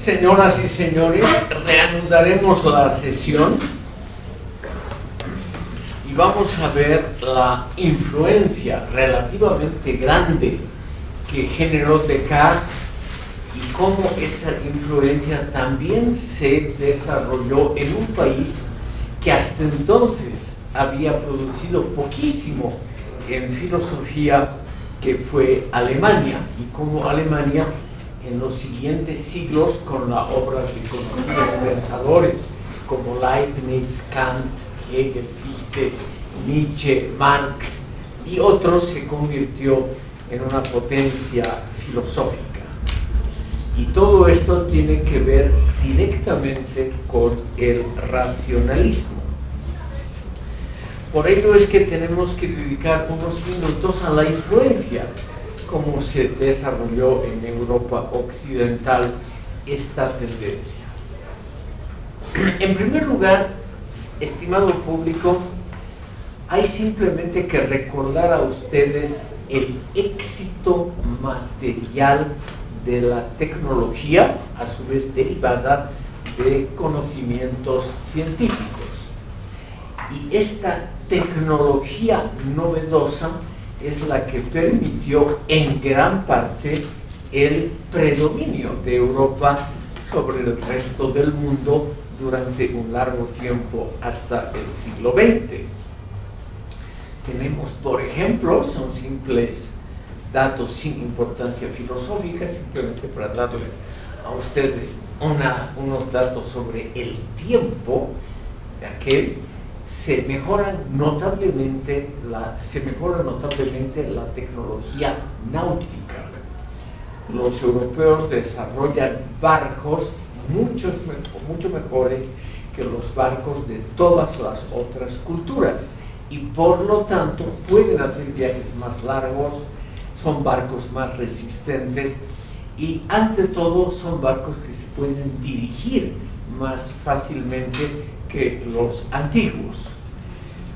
Señoras y señores, reanudaremos la sesión y vamos a ver la influencia relativamente grande que generó Descartes y cómo esa influencia también se desarrolló en un país que hasta entonces había producido poquísimo en filosofía, que fue Alemania, y cómo Alemania en los siguientes siglos, con la obra de conocidos pensadores como Leibniz, Kant, Hegel, Fichte, Nietzsche, Marx y otros, se convirtió en una potencia filosófica. Y todo esto tiene que ver directamente con el racionalismo. Por ello es que tenemos que dedicar unos minutos a la influencia, cómo se desarrolló en Europa occidental esta tendencia. En primer lugar, estimado público, hay simplemente que recordar a ustedes el éxito material de la tecnología, a su vez derivada de conocimientos científicos. Y esta tecnología novedosa es la que permitió en gran parte el predominio de Europa sobre el resto del mundo durante un largo tiempo hasta el siglo XX. Tenemos, por ejemplo, son simples datos sin importancia filosófica, simplemente para darles a ustedes unos datos sobre el tiempo de aquel. Se mejora notablemente la tecnología náutica. Los europeos desarrollan barcos mucho mejores que los barcos de todas las otras culturas y por lo tanto pueden hacer viajes más largos, son barcos más resistentes y ante todo son barcos que se pueden dirigir más fácilmente que los antiguos.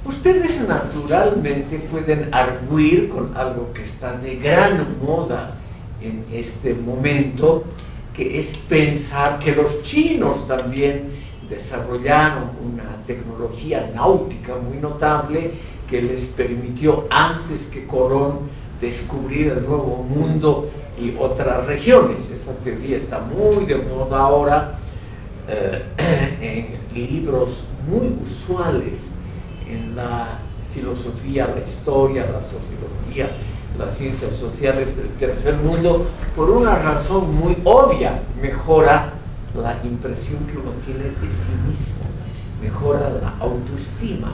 Ustedes naturalmente pueden arguir con algo que está de gran moda en este momento, que es pensar que los chinos también desarrollaron una tecnología náutica muy notable que les permitió antes que Colón descubrir el Nuevo Mundo y otras regiones. Esa teoría está muy de moda ahora. En libros muy usuales en la filosofía, la historia, la sociología, las ciencias sociales del tercer mundo, por una razón muy obvia: mejora la impresión que uno tiene de sí mismo, mejora la autoestima,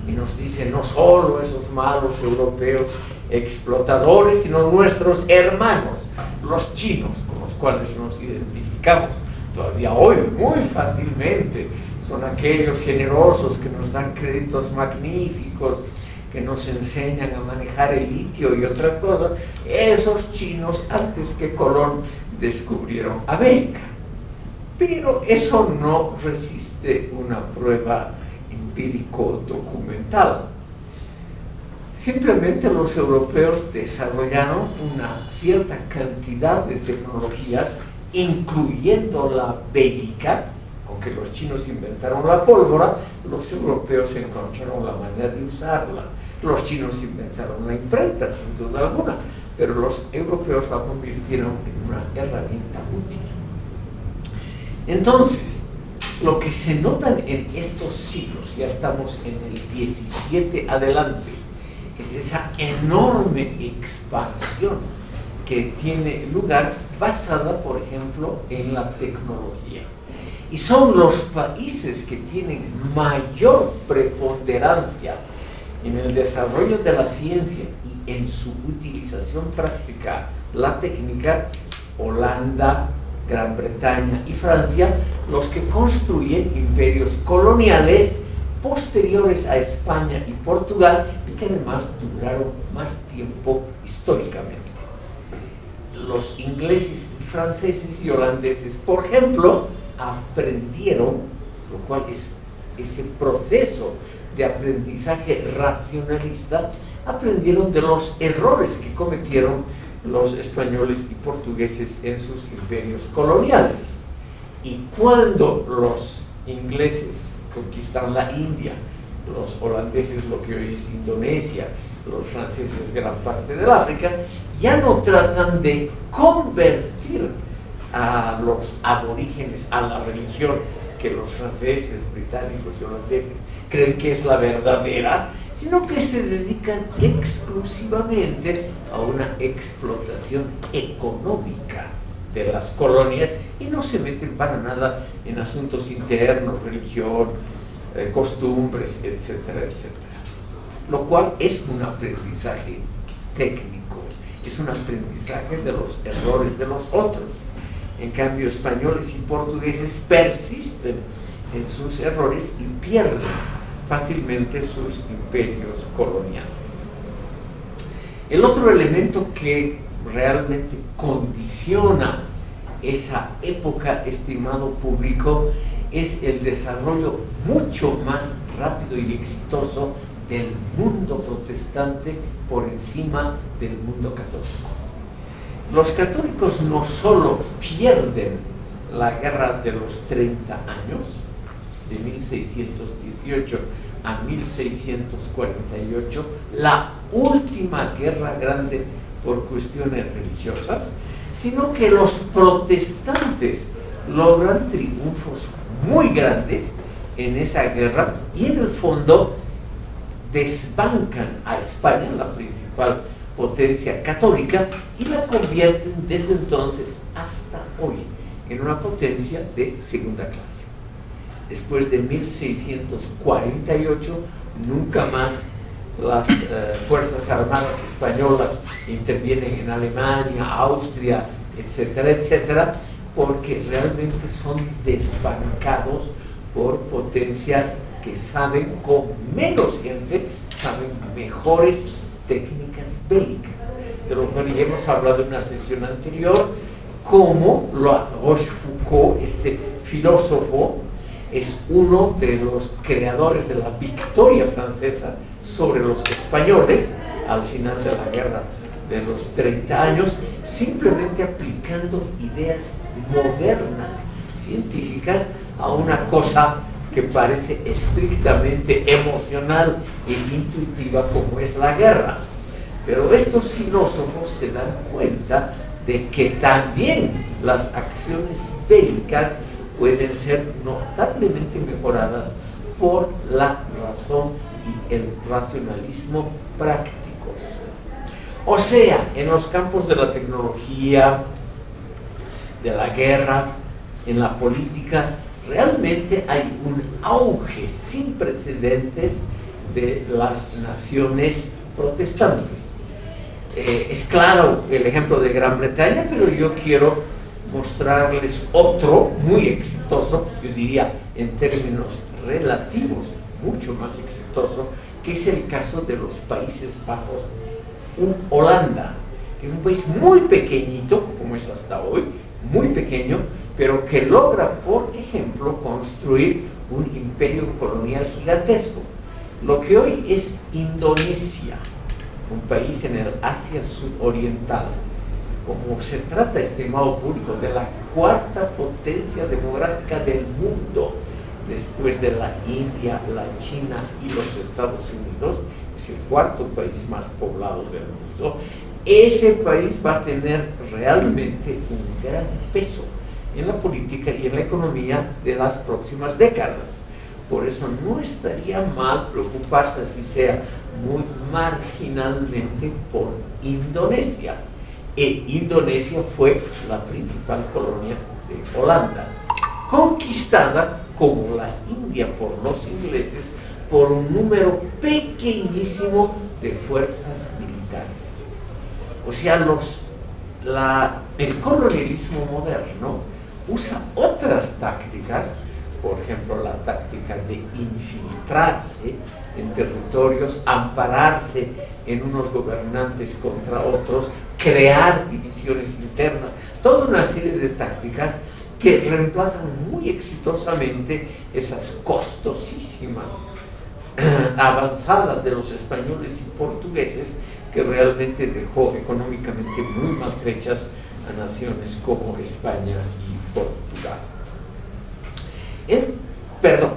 y nos dice no solo esos malos europeos explotadores, sino nuestros hermanos, los chinos, con los cuales nos identificamos todavía hoy muy fácilmente. Son aquellos generosos que nos dan créditos magníficos, que nos enseñan a manejar el litio y otras cosas. Esos chinos antes que Colón descubrieron América. Pero eso no resiste una prueba empírico-documental. Simplemente los europeos desarrollaron una cierta cantidad de tecnologías, incluyendo la bélica. Aunque los chinos inventaron la pólvora, los europeos encontraron la manera de usarla. Los chinos inventaron la imprenta, sin duda alguna, pero los europeos la convirtieron en una herramienta útil. Entonces, lo que se nota en estos siglos, ya estamos en el 17 adelante, es esa enorme expansión que tiene lugar basada, por ejemplo, en la tecnología. Y son los países que tienen mayor preponderancia en el desarrollo de la ciencia y en su utilización práctica, la técnica: Holanda, Gran Bretaña y Francia, los que construyen imperios coloniales posteriores a España y Portugal y que además duraron más tiempo históricamente. Los ingleses y franceses y holandeses, por ejemplo, aprendieron, lo cual es ese proceso de aprendizaje racionalista, aprendieron de los errores que cometieron los españoles y portugueses en sus imperios coloniales. Y cuando los ingleses conquistan la India, los holandeses lo que hoy es Indonesia, los franceses gran parte del África, ya no tratan de convertir a los aborígenes a la religión que los franceses, británicos y holandeses creen que es la verdadera, sino que se dedican exclusivamente a una explotación económica de las colonias y no se meten para nada en asuntos internos, religión, costumbres, etcétera, etcétera. Lo cual es un aprendizaje técnico, es un aprendizaje de los errores de los otros. En cambio, españoles y portugueses persisten en sus errores y pierden fácilmente sus imperios coloniales. El otro elemento que realmente condiciona esa época, estimado público, es el desarrollo mucho más rápido y exitoso del mundo protestante por encima del mundo católico. Los católicos no solo pierden la guerra de los 30 años, de 1618 a 1648, la última guerra grande por cuestiones religiosas, sino que los protestantes logran triunfos muy grandes en esa guerra y en el fondo desbancan a España, la principal potencia católica, y la convierten desde entonces hasta hoy en una potencia de segunda clase. Después de 1648, nunca más las Fuerzas Armadas españolas intervienen en Alemania, Austria, etcétera, etcétera, porque realmente son desbancados por potencias que saben, con menos gente, saben mejores técnicas bélicas. De lo cual ya hemos hablado en una sesión anterior, cómo Rochefoucauld, este filósofo, es uno de los creadores de la victoria francesa sobre los españoles al final de la guerra de los 30 años, simplemente aplicando ideas modernas, científicas, a una cosa que parece estrictamente emocional e intuitiva como es la guerra. Pero estos filósofos se dan cuenta de que también las acciones bélicas pueden ser notablemente mejoradas por la razón y el racionalismo prácticos. O sea, en los campos de la tecnología, de la guerra, en la política, realmente hay un auge sin precedentes de las naciones protestantes. Es claro el ejemplo de Gran Bretaña, pero yo quiero mostrarles otro muy exitoso, yo diría en términos relativos, mucho más exitoso, que es el caso de los Países Bajos. Holanda, que es un país muy pequeñito, como es hasta hoy, muy pequeño, pero que logra, por ejemplo, construir un imperio colonial gigantesco. Lo que hoy es Indonesia, un país en el Asia sudoriental, como se trata, estimado público, de la cuarta potencia demográfica del mundo, después de la India, la China y los Estados Unidos, es el cuarto país más poblado del mundo. Ese país va a tener realmente un gran peso en la política y en la economía de las próximas décadas. Por eso no estaría mal preocuparse, así sea muy marginalmente, por Indonesia. Indonesia fue la principal colonia de Holanda, conquistada como la India por los ingleses por un número pequeñísimo de fuerzas militares. O sea, el colonialismo moderno usa otras tácticas, por ejemplo la táctica de infiltrarse en territorios, ampararse en unos gobernantes contra otros, crear divisiones internas, toda una serie de tácticas que reemplazan muy exitosamente esas costosísimas avanzadas de los españoles y portugueses, que realmente dejó económicamente muy maltrechas a naciones como España y Portugal. Perdón,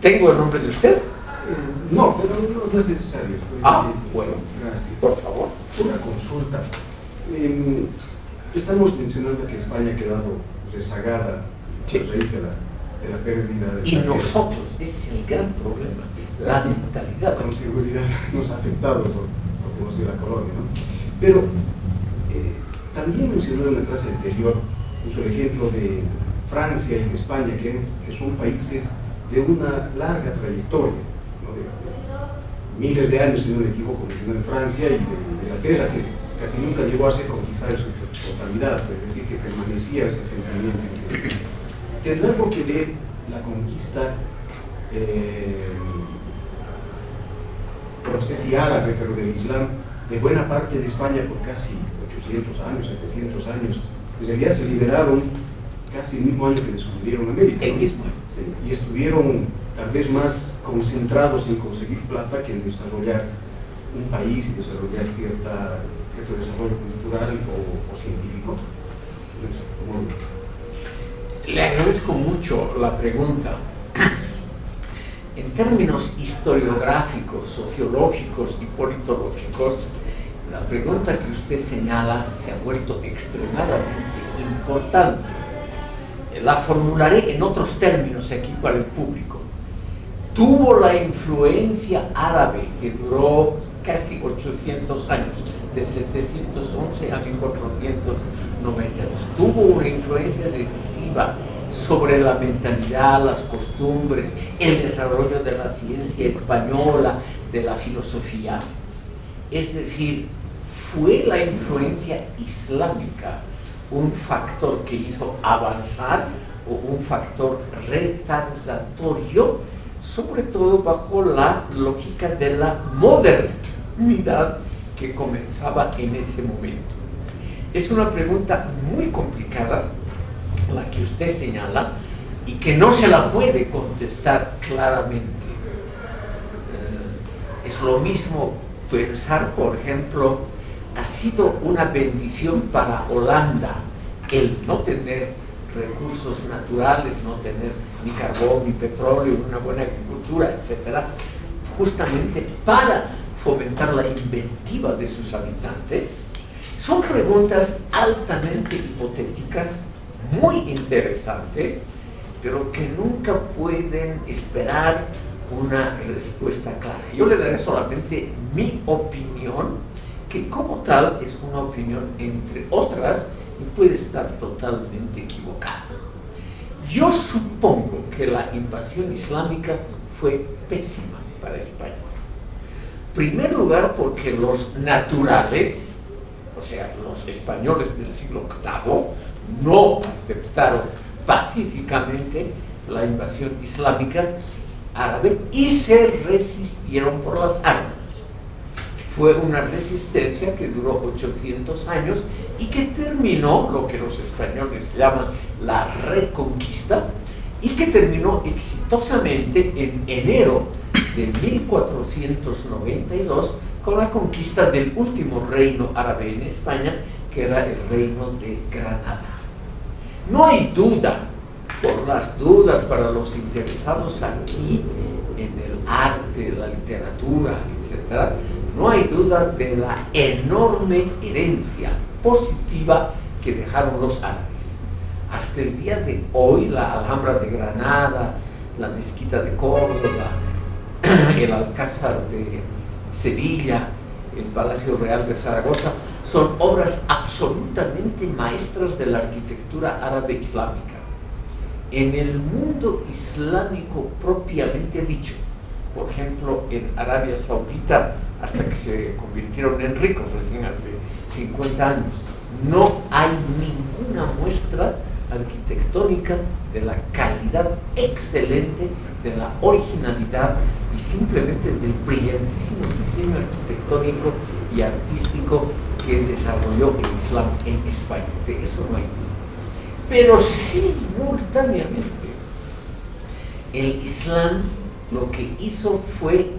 ¿tengo el nombre de usted? No, pero no es necesario. Bueno, gracias. Por favor. Una consulta. Estamos mencionando que España ha quedado rezagada a raíz de la pérdida de... Y nosotros, ese es el gran problema, la mentalidad. Con seguridad nos ha afectado por cómo ha sido la colonia, ¿no? Pero también mencionó en la clase anterior, puso el ejemplo de Francia y de España, que son países de una larga trayectoria, ¿no? de miles de años, si no me equivoco, mencionó en Francia y de Inglaterra, que casi nunca llegó a ser conquistada en su totalidad, es decir, que permanecía ese asentamiento. ¿Tendrá algo que ver la conquista, no sé si árabe, pero del Islam, de buena parte de España por casi 800 años, 700 años? En realidad se liberaron casi el mismo año que descubrieron América. El mismo año. Sí, y estuvieron tal vez más concentrados en conseguir plata que en desarrollar un país y desarrollar cierto desarrollo cultural o científico. Le agradezco mucho la pregunta. En términos historiográficos, sociológicos y politológicos, la pregunta que usted señala se ha vuelto extremadamente importante. La formularé en otros términos aquí para el público. Tuvo la influencia árabe que duró casi 800 años, de 711 a 1492. Tuvo una influencia decisiva sobre la mentalidad, las costumbres, el desarrollo de la ciencia española, de la filosofía. Es decir, fue la influencia islámica un factor que hizo avanzar o un factor retardatorio, sobre todo bajo la lógica de la modernidad que comenzaba en ese momento. Es una pregunta muy complicada la que usted señala y que no se la puede contestar claramente. Es lo mismo pensar, por ejemplo, ha sido una bendición para Holanda el no tener recursos naturales, no tener ni carbón, ni petróleo, una buena agricultura, etcétera, justamente para fomentar la inventiva de sus habitantes. Son preguntas altamente hipotéticas, muy interesantes, pero que nunca pueden esperar una respuesta clara. Yo le daré solamente mi opinión, que como tal es una opinión entre otras y puede estar totalmente equivocada. Yo supongo que la invasión islámica fue pésima para España. En primer lugar, porque los naturales, o sea, los españoles del siglo VIII, no aceptaron pacíficamente la invasión islámica árabe y se resistieron por las armas. Fue una resistencia que duró 800 años y que terminó lo que los españoles llaman la reconquista y que terminó exitosamente en enero de 1492 con la conquista del último reino árabe en España, que era el reino de Granada. No hay duda, por las dudas para los interesados aquí en el arte, la literatura, etc., no hay duda de la enorme herencia positiva que dejaron los árabes. Hasta el día de hoy, la Alhambra de Granada, la Mezquita de Córdoba, el Alcázar de Sevilla, el Palacio Real de Zaragoza, son obras absolutamente maestras de la arquitectura árabe islámica. En el mundo islámico propiamente dicho, por ejemplo, en Arabia Saudita, hasta que se convirtieron en ricos recién hace 50 años, no hay ninguna muestra arquitectónica de la calidad excelente, de la originalidad y simplemente del brillantísimo diseño arquitectónico y artístico que desarrolló el Islam en España. De eso no hay duda. Pero simultáneamente, el Islam lo que hizo fue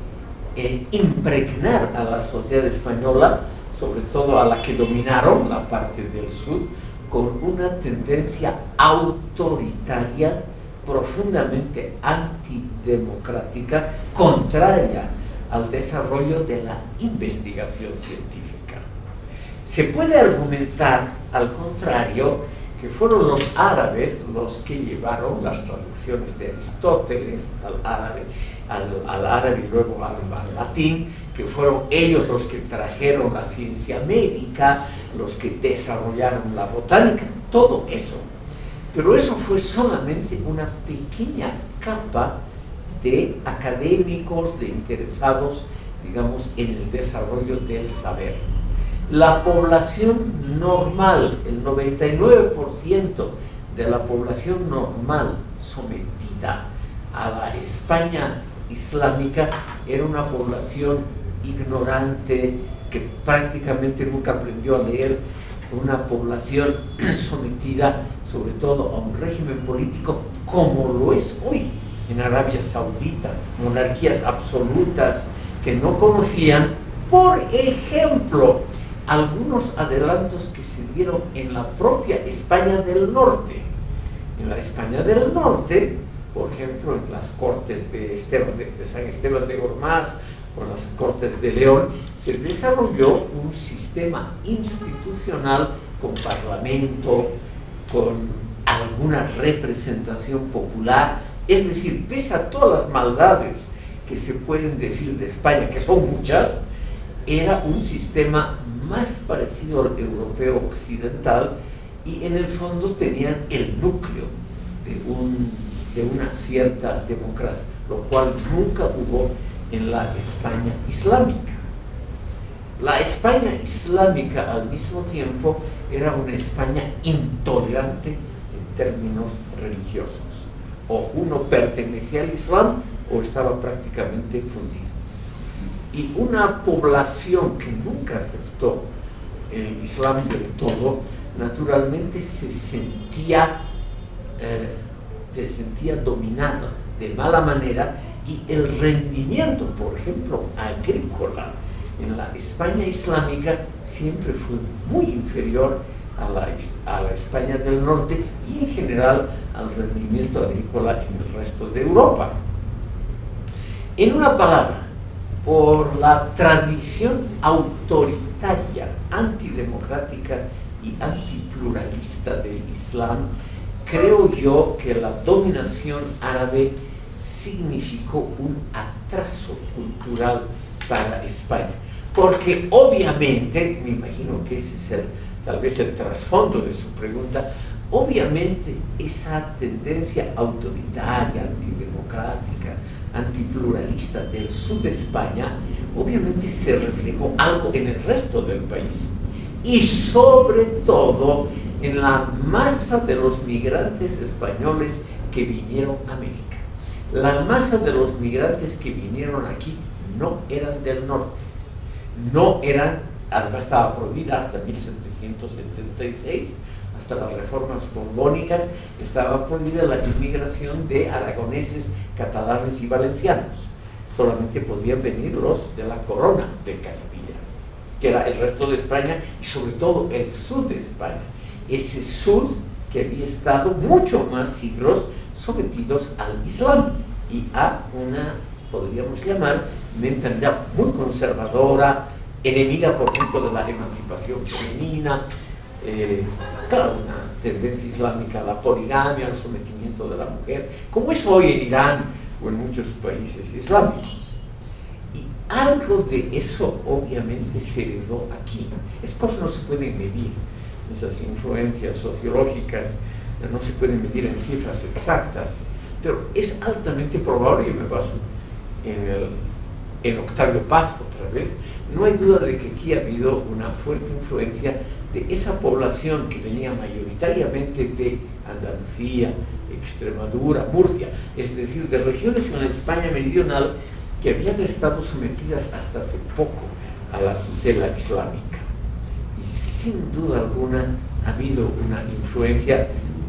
impregnar a la sociedad española, sobre todo a la que dominaron la parte del sur, con una tendencia autoritaria profundamente antidemocrática, contraria al desarrollo de la investigación científica. Se puede argumentar, al contrario, que fueron los árabes los que llevaron las traducciones de Aristóteles al árabe y luego al latín, que fueron ellos los que trajeron la ciencia médica, los que desarrollaron la botánica, todo eso. Pero eso fue solamente una pequeña capa de académicos, de interesados, digamos, en el desarrollo del saber. La población normal, el 99% de la población normal sometida a la España islámica era una población ignorante que prácticamente nunca aprendió a leer, una población sometida sobre todo a un régimen político como lo es hoy en Arabia Saudita, monarquías absolutas que no conocían, por ejemplo, algunos adelantos que se dieron en la propia España del Norte. En la España del Norte, por ejemplo, en las cortes de San Esteban de Gormaz o en las cortes de León, se desarrolló un sistema institucional con parlamento, con alguna representación popular. Es decir, pese a todas las maldades que se pueden decir de España, que son muchas, era un sistema más parecido al europeo occidental y en el fondo tenían el núcleo de una cierta democracia, lo cual nunca hubo en la España islámica. La España islámica al mismo tiempo era una España intolerante en términos religiosos. O uno pertenecía al Islam o estaba prácticamente fundido. Y una población que nunca aceptó el Islam del todo, naturalmente se sentía dominada de mala manera, y el rendimiento, por ejemplo, agrícola en la España islámica siempre fue muy inferior a la España del Norte y en general al rendimiento agrícola en el resto de Europa. En una palabra, por la tradición autoritaria, antidemocrática y antipluralista del Islam, creo yo que la dominación árabe significó un atraso cultural para España, porque obviamente, me imagino que ese es tal vez el trasfondo de su pregunta, obviamente esa tendencia autoritaria, antidemocrática, antipluralista del sur de España, obviamente se reflejó algo en el resto del país y sobre todo en la masa de los migrantes españoles que vinieron a América. La masa de los migrantes que vinieron aquí no eran del norte, no eran, además estaba prohibida hasta 1776, hasta las reformas borbónicas, estaba prohibida la inmigración de aragoneses, catalanes y valencianos. Solamente podían venir los de la corona de Castilla, que era el resto de España y sobre todo el sur de España. Ese sur que había estado mucho más siglos sometidos al Islam y a una, podríamos llamar, mentalidad muy conservadora, enemiga, por ejemplo, de la emancipación femenina, claro, una tendencia islámica a la poligamia, al sometimiento de la mujer, como es hoy en Irán o en muchos países islámicos. Y algo de eso obviamente se heredó aquí. Esas cosas no se pueden medir, esas influencias sociológicas no se pueden medir en cifras exactas, pero es altamente probable, y me baso en Octavio Paz otra vez, no hay duda de que aquí ha habido una fuerte influencia de esa población que venía mayoritariamente de Andalucía, Extremadura, Murcia, es decir, de regiones en la España meridional que habían estado sometidas hasta hace poco a la tutela islámica. Y sin duda alguna ha habido una influencia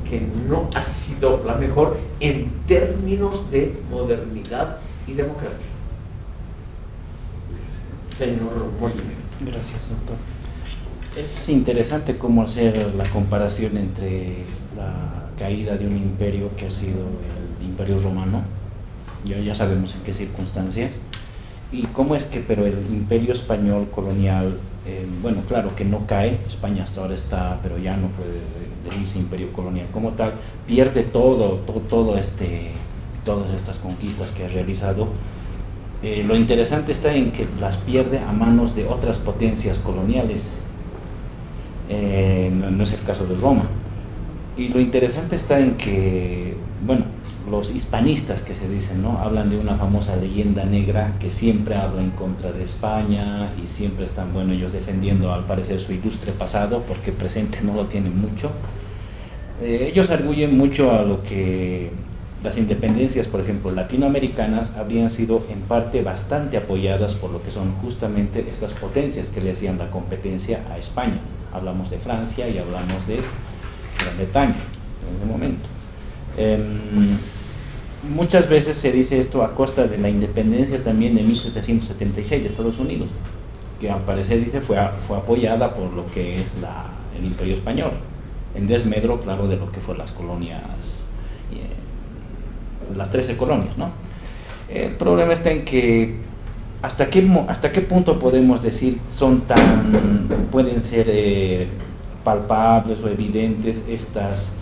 que no ha sido la mejor en términos de modernidad y democracia. Señor Molina. Gracias, doctor. Es interesante cómo hacer la comparación entre la caída de un imperio que ha sido el Imperio Romano, ya sabemos en qué circunstancias, y cómo es que, pero el Imperio Español colonial, bueno, claro que no cae, España hasta ahora está, pero ya no puede decirse imperio colonial como tal, pierde todas estas conquistas que ha realizado. Lo interesante está en que las pierde a manos de otras potencias coloniales, no es el caso de Roma. Y lo interesante está en que, bueno, los hispanistas que se dicen, ¿no?, hablan de una famosa leyenda negra que siempre habla en contra de España y siempre están, bueno, ellos defendiendo al parecer su ilustre pasado, porque presente no lo tienen mucho. Ellos arguyen mucho a lo que las independencias, por ejemplo, latinoamericanas, habrían sido en parte bastante apoyadas por lo que son justamente estas potencias que le hacían la competencia a España. Hablamos de Francia y hablamos de Gran Bretaña en ese momento. Muchas veces se dice esto a costa de la independencia también de 1776 de Estados Unidos, que al parecer dice fue apoyada por lo que es el Imperio Español, en desmedro, claro, de lo que fueron las colonias, las 13 colonias, ¿no? El problema está en que hasta qué punto podemos decir pueden ser palpables o evidentes estas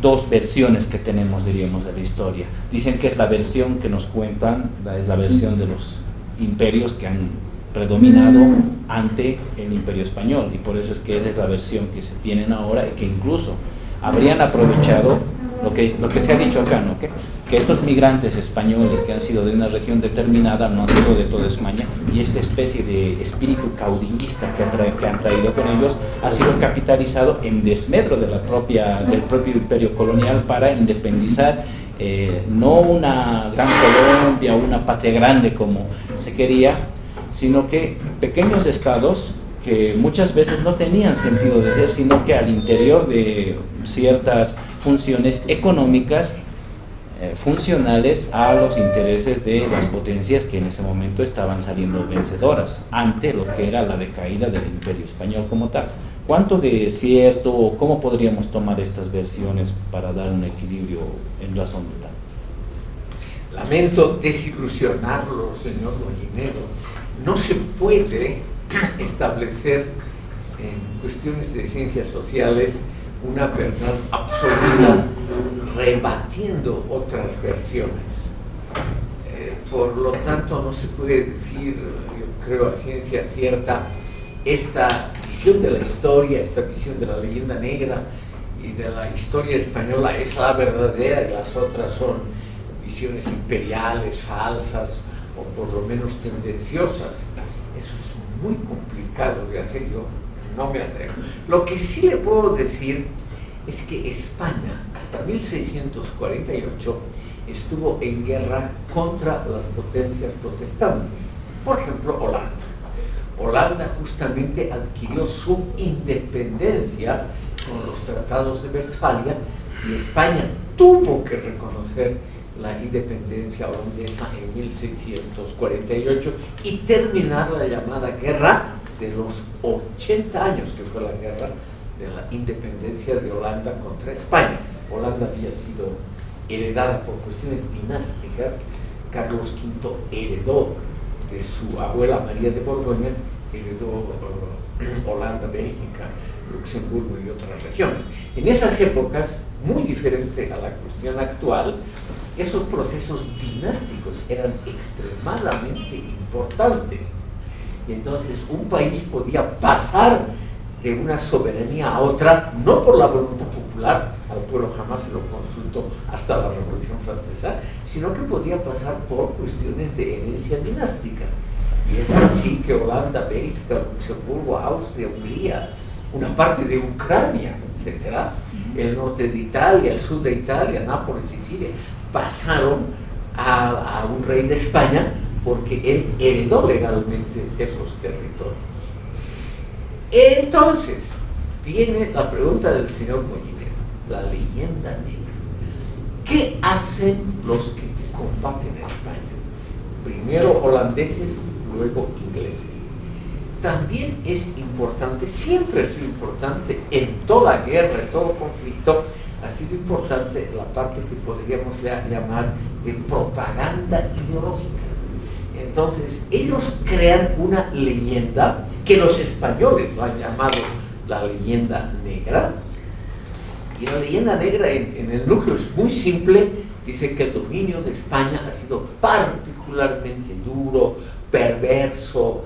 dos versiones que tenemos, diríamos, de la historia. Dicen que es la versión que nos cuentan, es la versión de los imperios que han predominado ante el Imperio Español, y por eso es que esa es la versión que se tienen ahora, y que incluso habrían aprovechado lo que se ha dicho acá, ¿no?, que estos migrantes españoles que han sido de una región determinada no han sido de toda España, y esta especie de espíritu caudillista que han traído con ellos ha sido capitalizado en desmedro del propio imperio colonial para independizar no una gran Colombia, una patria grande como se quería, sino que pequeños estados que muchas veces no tenían sentido de ser, sino que al interior de ciertas funciones económicas funcionales a los intereses de las potencias que en ese momento estaban saliendo vencedoras ante lo que era la decaída del Imperio Español como tal. ¿Cuánto de cierto o cómo podríamos tomar estas versiones para dar un equilibrio en razón de tal? Lamento desilusionarlo, señor Molinero. No se puede establecer en cuestiones de ciencias sociales una verdad absoluta rebatiendo otras versiones. Por lo tanto, no se puede decir, yo creo a ciencia cierta, esta visión de la historia, esta visión de la leyenda negra y de la historia española es la verdadera y las otras son visiones imperiales, falsas o por lo menos tendenciosas. Eso es muy complicado de hacer, yo no me atrevo. Lo que sí le puedo decir es que España hasta 1648 estuvo en guerra contra las potencias protestantes. Por ejemplo, Holanda. Holanda justamente adquirió su independencia con los tratados de Westfalia y España tuvo que reconocer la independencia holandesa en 1648 y terminar la llamada guerra de los 80 años, que fue la guerra de la independencia de Holanda contra España. Holanda había sido heredada por cuestiones dinásticas. Carlos V heredó de su abuela María de Borgoña, heredó Holanda, Bélgica, Luxemburgo y otras regiones. En esas épocas, muy diferente a la cuestión actual, esos procesos dinásticos eran extremadamente importantes. Y entonces un país podía pasar de una soberanía a otra, no por la voluntad popular, al pueblo jamás se lo consultó hasta la Revolución Francesa, sino que podía pasar por cuestiones de herencia dinástica. Y es así que Holanda, Bélgica, Luxemburgo, Austria, Hungría, una parte de Ucrania, etcétera, el norte de Italia, el sur de Italia, Nápoles, Sicilia, pasaron a un rey de España porque él heredó legalmente esos territorios. Entonces, viene la pregunta del señor Molinero, la leyenda negra. ¿Qué hacen los que combaten a España? Primero holandeses, luego ingleses. También es importante, siempre es importante en toda guerra, en todo conflicto, ha sido importante la parte que podríamos llamar de propaganda ideológica. Entonces, ellos crean una leyenda que los españoles la han llamado la leyenda negra. Y la leyenda negra en el núcleo es muy simple. Dice que el dominio de España ha sido particularmente duro, perverso,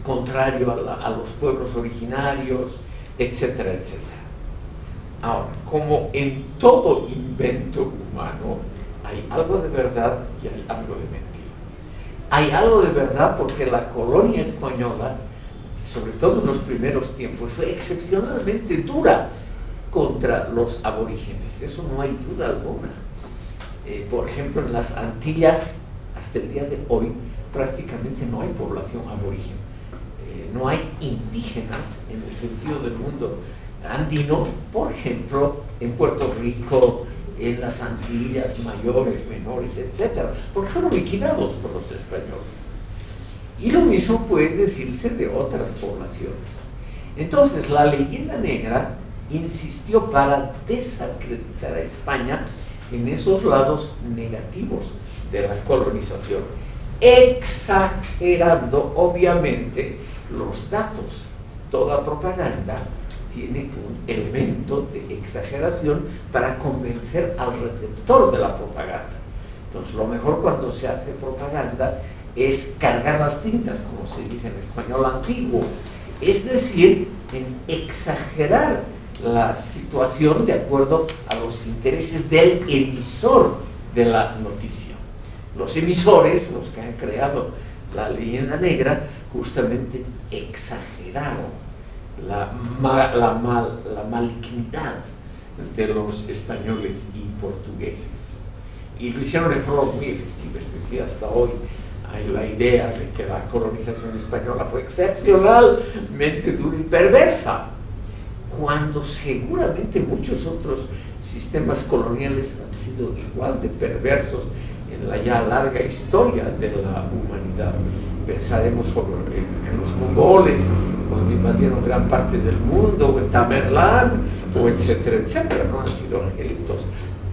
contrario a los pueblos originarios, etcétera, etcétera. Ahora, como en todo invento humano, hay algo de verdad y hay algo de mentira. Hay algo de verdad porque la colonia española, sobre todo en los primeros tiempos, fue excepcionalmente dura contra los aborígenes, eso no hay duda alguna. Por ejemplo, en las Antillas, hasta el día de hoy, prácticamente no hay población aborigen. No hay indígenas en el sentido del mundo andino, por ejemplo, en Puerto Rico, en las Antillas mayores, menores, etc., porque fueron liquidados por los españoles. Y lo mismo puede decirse de otras poblaciones. Entonces, la leyenda negra insistió para desacreditar a España en esos lados negativos de la colonización, exagerando obviamente los datos. Toda propaganda tiene un elemento de exageración para convencer al receptor de la propaganda. Entonces, lo mejor cuando se hace propaganda es cargar las tintas, como se dice en español antiguo, es decir, en exagerar la situación de acuerdo a los intereses del emisor de la noticia. Los emisores, los que han creado la leyenda negra, justamente exageraron la malignidad de los españoles y portugueses. Y lo hicieron de forma muy efectiva, es decir, hasta hoy hay la idea de que la colonización española fue excepcionalmente dura y perversa, cuando seguramente muchos otros sistemas coloniales han sido igual de perversos en la ya larga historia de la humanidad. Pensaremos en los mongoles, cuando invadieron gran parte del mundo, o en Tamerlán, o etcétera, etcétera, no han sido angelitos,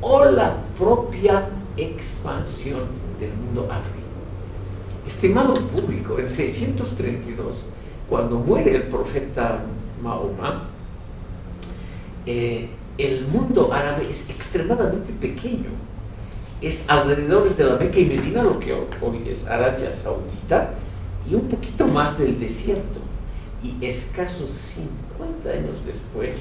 o la propia expansión del mundo árabe. Estimado público, en 632, cuando muere el profeta Mahoma, el mundo árabe es extremadamente pequeño. Es alrededor de la Meca y Medina, lo que hoy es Arabia Saudita, y un poquito más del desierto. Y escasos 50 años después,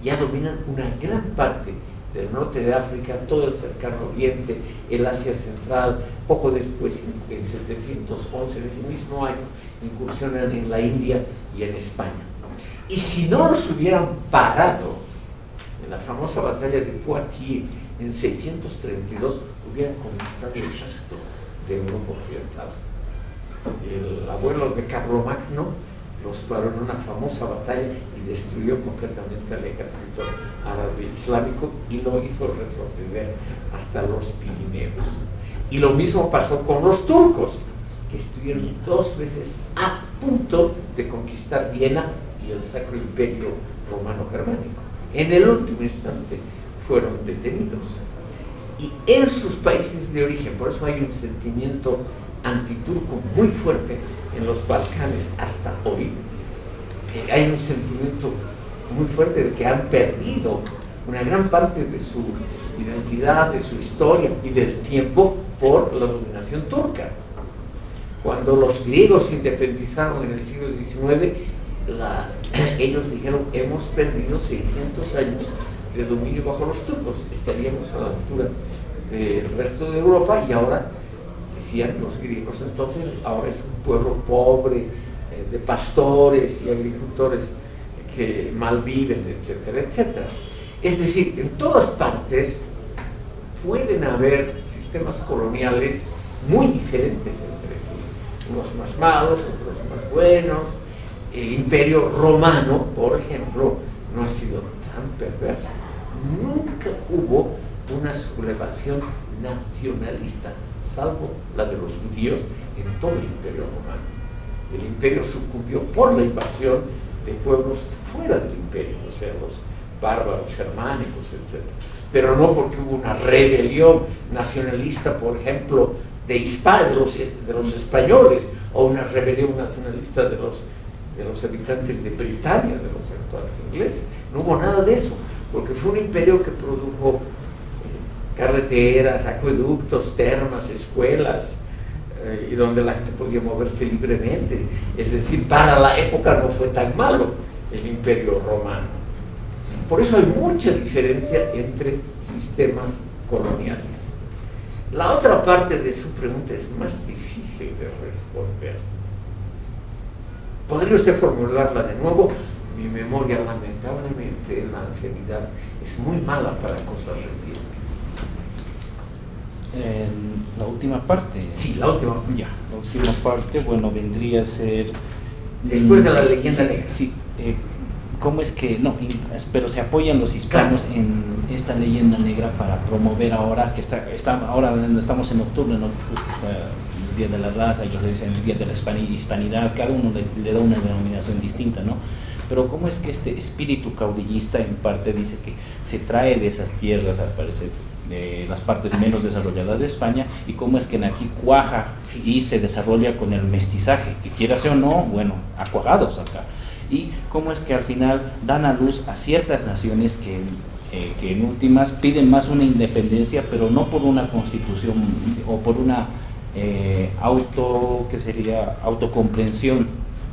ya dominan una gran parte del norte de África, todo el cercano oriente, el Asia central. Poco después, en 711, en ese mismo año, incursionan en la India y en España. Y si no los hubieran parado en la famosa batalla de Poitiers en 632, hubieran conquistado el resto de Europa Occidental. El abuelo de Carlomagno los paró en una famosa batalla y destruyó completamente al ejército árabe islámico y lo hizo retroceder hasta los Pirineos. Y lo mismo pasó con los turcos, que estuvieron 2 veces a punto de conquistar Viena y el Sacro Imperio Romano Germánico. En el último instante fueron detenidos. Y en sus países de origen, por eso hay un sentimiento antiturco muy fuerte en los Balcanes hasta hoy, hay un sentimiento muy fuerte de que han perdido una gran parte de su identidad, de su historia y del tiempo por la dominación turca. Cuando los griegos se independizaron en el siglo XIX, ellos dijeron: hemos perdido 600 años de dominio bajo los turcos, estaríamos a la altura del resto de Europa, y ahora, decían los griegos entonces, ahora es un pueblo pobre, de pastores y agricultores que malviven, etcétera, etcétera. Es decir, en todas partes pueden haber sistemas coloniales muy diferentes entre sí, unos más malos, otros más buenos. El Imperio Romano, por ejemplo, no ha sido tan perverso. Nunca hubo una sublevación nacionalista, salvo la de los judíos en todo el Imperio Romano. El imperio sucumbió por la invasión de pueblos fuera del imperio, o sea, los bárbaros germánicos, etc. Pero no porque hubo una rebelión nacionalista, por ejemplo, de los españoles, o una rebelión nacionalista de los habitantes de Britania, de los actuales ingleses. No hubo nada de eso, porque fue un imperio que produjo carreteras, acueductos, termas, escuelas, y donde la gente podía moverse libremente. Es decir, para la época no fue tan malo el imperio romano. Por eso hay mucha diferencia entre sistemas coloniales. La otra parte de su pregunta es más difícil de responder. ¿Podría usted formularla de nuevo? Mi memoria, lamentablemente, en la ancianidad es muy mala para cosas recientes. La última parte. Sí, la última. Ya, la última parte, bueno, vendría a ser... Después de la leyenda sí, negra. Sí, ¿cómo es que, no, pero se apoyan los hispanos en esta leyenda negra para promover ahora, que ahora estamos en octubre, ¿no? Justo el Día de la Raza, ellos le dicen el Día de la Hispanidad, cada uno le da una denominación distinta, ¿no? Pero cómo es que este espíritu caudillista en parte dice que se trae de esas tierras, al parecer, de las partes menos desarrolladas de España, y cómo es que en aquí cuaja y se desarrolla con el mestizaje, que quiera ser o no, bueno, acuajados acá. Y cómo es que al final dan a luz a ciertas naciones que en últimas piden más una independencia, pero no por una constitución o por una autocomprensión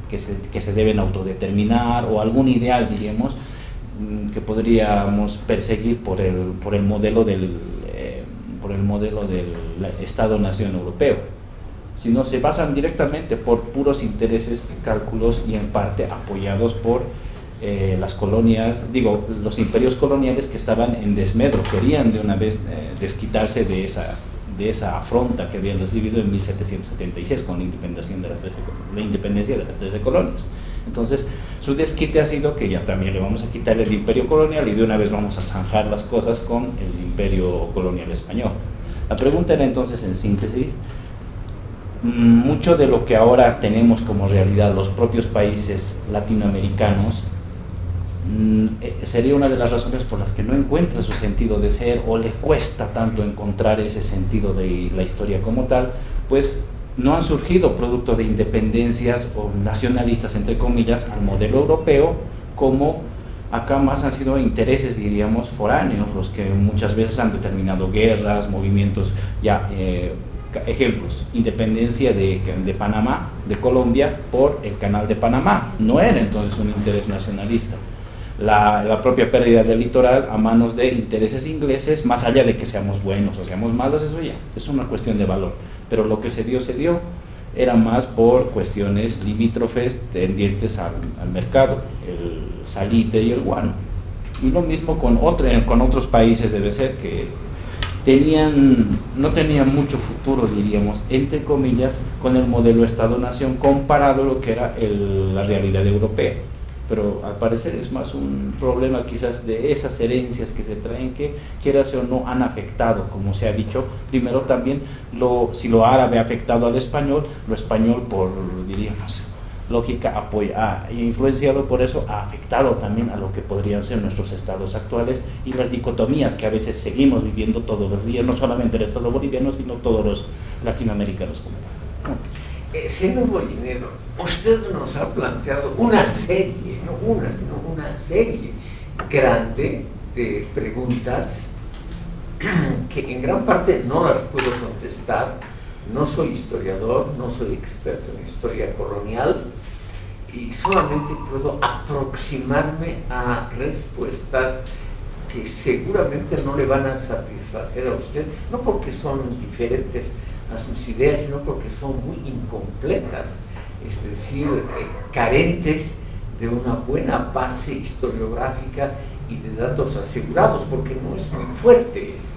que se deben autodeterminar, o algún ideal, diríamos, que podríamos perseguir por el modelo del Estado-Nación europeo, sino se basan directamente por puros intereses, cálculos, y en parte apoyados por las colonias, los imperios coloniales que estaban en desmedro, querían de una vez desquitarse de esa afronta que habían recibido en 1776 con la independencia de las 13 colonias. Entonces, su desquite ha sido que ya también le vamos a quitar el imperio colonial y de una vez vamos a zanjar las cosas con el imperio colonial español. La pregunta era entonces, en síntesis, mucho de lo que ahora tenemos como realidad los propios países latinoamericanos sería una de las razones por las que no encuentra su sentido de ser, o le cuesta tanto encontrar ese sentido de la historia como tal, pues no han surgido producto de independencias o nacionalistas, entre comillas, al modelo europeo, como acá más han sido intereses, diríamos, foráneos, los que muchas veces han determinado guerras, movimientos, ejemplos, independencia de Panamá, de Colombia, por el Canal de Panamá, no era entonces un interés nacionalista. La propia pérdida del litoral a manos de intereses ingleses, más allá de que seamos buenos o seamos malos, eso ya es una cuestión de valor, pero lo que se dio, era más por cuestiones limítrofes tendientes al mercado, el salite y el guano. Y lo mismo con otros países, debe ser, que no tenían mucho futuro, diríamos, entre comillas, con el modelo Estado-Nación comparado a lo que era la realidad europea. Pero al parecer es más un problema quizás de esas herencias que se traen, que quieras o no han afectado, como se ha dicho, primero también, si lo árabe ha afectado al español, lo español por, diríamos, lógica influenciado por eso, ha afectado también a lo que podrían ser nuestros estados actuales, y las dicotomías que a veces seguimos viviendo todos los días, no solamente el estado boliviano, sino todos los latinoamericanos como tal. Señor Molinero, usted nos ha planteado una serie, no una, sino una serie grande de preguntas que en gran parte no las puedo contestar. No soy historiador, no soy experto en historia colonial, y solamente puedo aproximarme a respuestas que seguramente no le van a satisfacer a usted, no porque son diferentes a sus ideas, sino porque son muy incompletas, es decir, carentes de una buena base historiográfica y de datos asegurados, porque no es muy fuerte eso.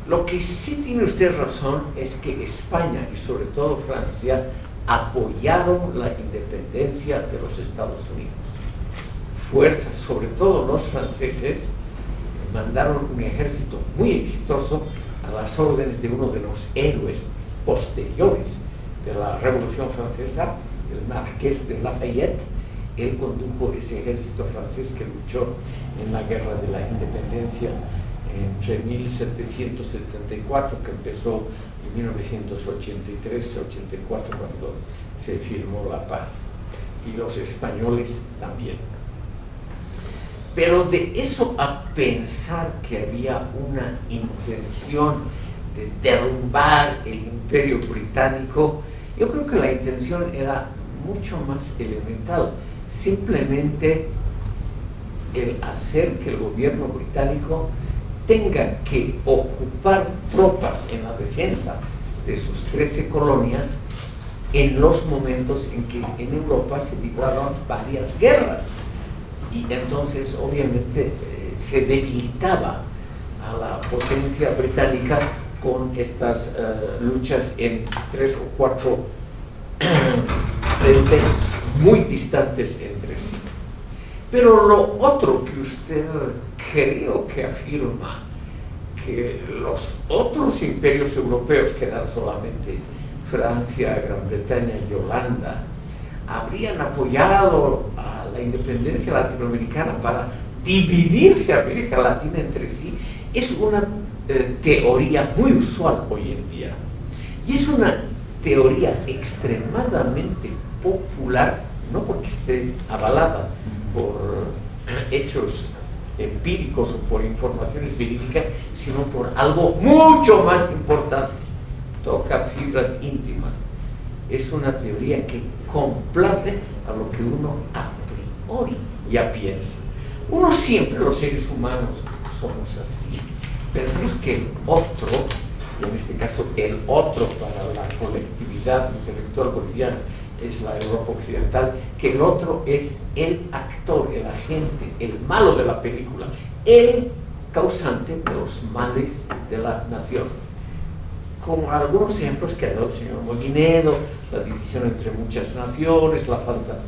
Lo que sí tiene usted razón es que España y sobre todo Francia apoyaron la independencia de los Estados Unidos. Fuerzas, sobre todo los franceses, mandaron un ejército muy exitoso a las órdenes de uno de los héroes posteriores de la Revolución Francesa, el Marqués de Lafayette, Él condujo ese ejército francés que luchó en la Guerra de la Independencia entre 1774, que empezó en 1983-84, cuando se firmó la paz, y los españoles también. Pero de eso a pensar que había una intención de derrumbar el imperio británico, yo creo que la intención era mucho más elemental, simplemente el hacer que el gobierno británico tenga que ocupar tropas en la defensa de sus 13 colonias en los momentos en que en Europa se libraron varias guerras, y entonces obviamente se debilitaba a la potencia británica con estas luchas en 3 o 4 frentes muy distantes entre sí. Pero lo otro que usted creo que afirma, que los otros imperios europeos, que eran solamente Francia, Gran Bretaña y Holanda, habrían apoyado a la independencia latinoamericana para dividirse América Latina entre sí, es una teoría muy usual hoy en día. Y es una teoría extremadamente popular, no porque esté avalada por hechos empíricos o por informaciones verídicas, sino por algo mucho más importante. Toca fibras íntimas. Es una teoría que complace a lo que uno a priori ya piensa. Uno siempre, los seres humanos, somos así. Pensamos que el otro, y en este caso el otro para la colectividad intelectual boliviana es la Europa occidental, que el otro es el actor, el agente, el malo de la película, el causante de los males de la nación. Como algunos ejemplos que ha dado el señor Moginedo, la división entre muchas naciones, la falta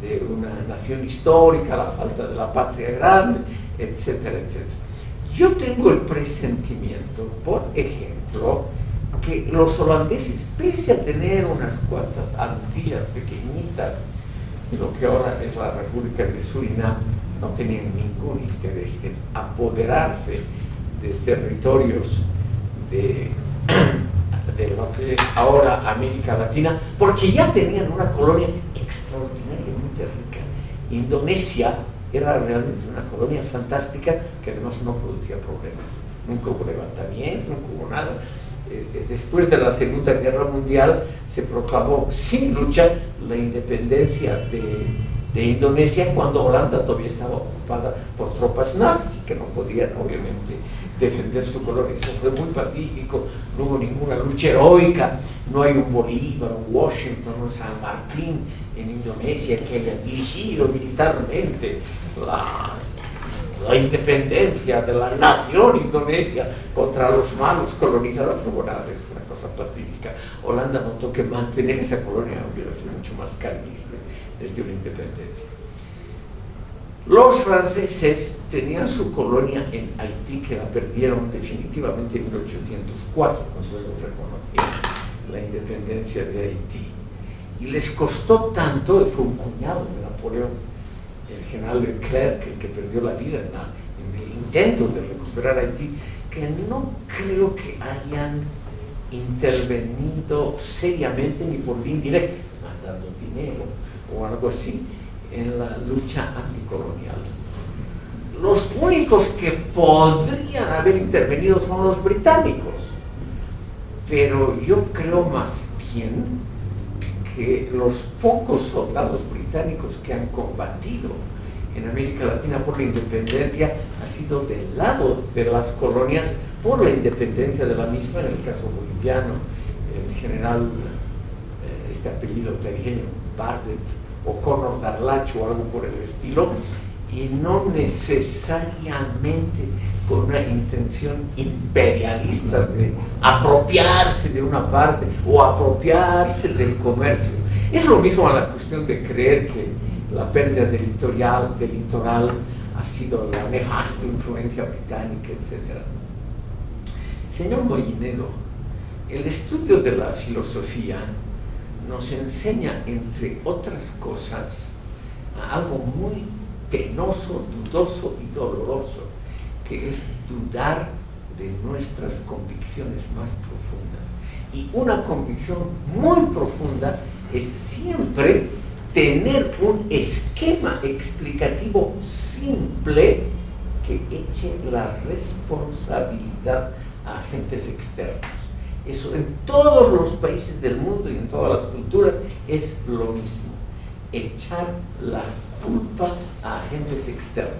de una nación histórica, la falta de la patria grande, etcétera, etcétera. Yo tengo el presentimiento, por ejemplo, que los holandeses, pese a tener unas cuantas Antillas pequeñitas, lo que ahora es la República de Surinam, no tenían ningún interés en apoderarse de territorios de lo que es ahora América Latina, porque ya tenían una colonia extraordinariamente rica. Indonesia era realmente una colonia fantástica que además no producía problemas. Nunca hubo levantamientos, nunca hubo nada. Después de la Segunda Guerra Mundial se proclamó sin lucha la independencia de Indonesia, cuando Holanda todavía estaba ocupada por tropas nazis y que no podían obviamente defender su colonia. Eso fue muy pacífico, no hubo ninguna lucha heroica, no hay un Bolívar, un Washington, un San Martín en Indonesia que haya dirigido militarmente la independencia de la nación indonesia contra los malos colonizadores. No hubo nada, es una cosa pacífica. Holanda notó que mantener esa colonia hubiera sido mucho más carlista desde una independencia. Los franceses tenían su colonia en Haití, que la perdieron definitivamente en 1804, cuando ellos reconocieron la independencia de Haití. Y les costó tanto, fue un cuñado de Napoleón, el general Leclerc, el que perdió la vida en el intento de recuperar Haití, que no creo que hayan intervenido seriamente ni por vía indirecta, mandando dinero o algo así, en la lucha anticolonial. Los únicos que podrían haber intervenido son los británicos, pero yo creo más bien que los pocos soldados británicos que han combatido en América Latina por la independencia ha sido del lado de las colonias por la independencia de la misma. En el caso boliviano, el general, este apellido tarijeño, Bardet o Conor Darlacho o algo por el estilo, y no necesariamente con una intención imperialista de apropiarse de una parte o apropiarse del comercio. Es lo mismo a la cuestión de creer que la pérdida del litoral ha sido la nefasta influencia británica, etc. Señor Moginedo, el estudio de la filosofía nos enseña, entre otras cosas, a algo muy penoso, dudoso y doloroso, que es dudar de nuestras convicciones más profundas. Y una convicción muy profunda es siempre tener un esquema explicativo simple que eche la responsabilidad a agentes externos. Eso en todos los países del mundo y en todas las culturas es lo mismo, echar la culpa a agentes externos.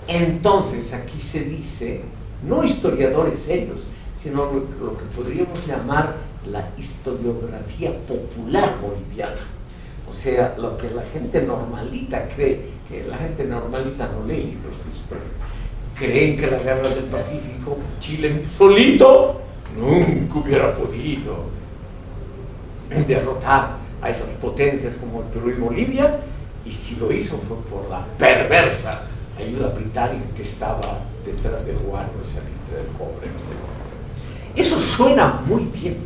Entonces aquí se dice, no historiadores serios, sino lo que podríamos llamar la historiografía popular boliviana. O sea, lo que la gente normalita cree, que la gente normalita no lee libros de historia. Creen que la guerra del Pacífico, Chile solito nunca hubiera podido derrotar a esas potencias como el Perú y Bolivia, y si lo hizo fue por la perversa ayuda británica que estaba detrás de Juan, el salitre del cobre, etc. Eso suena muy bien,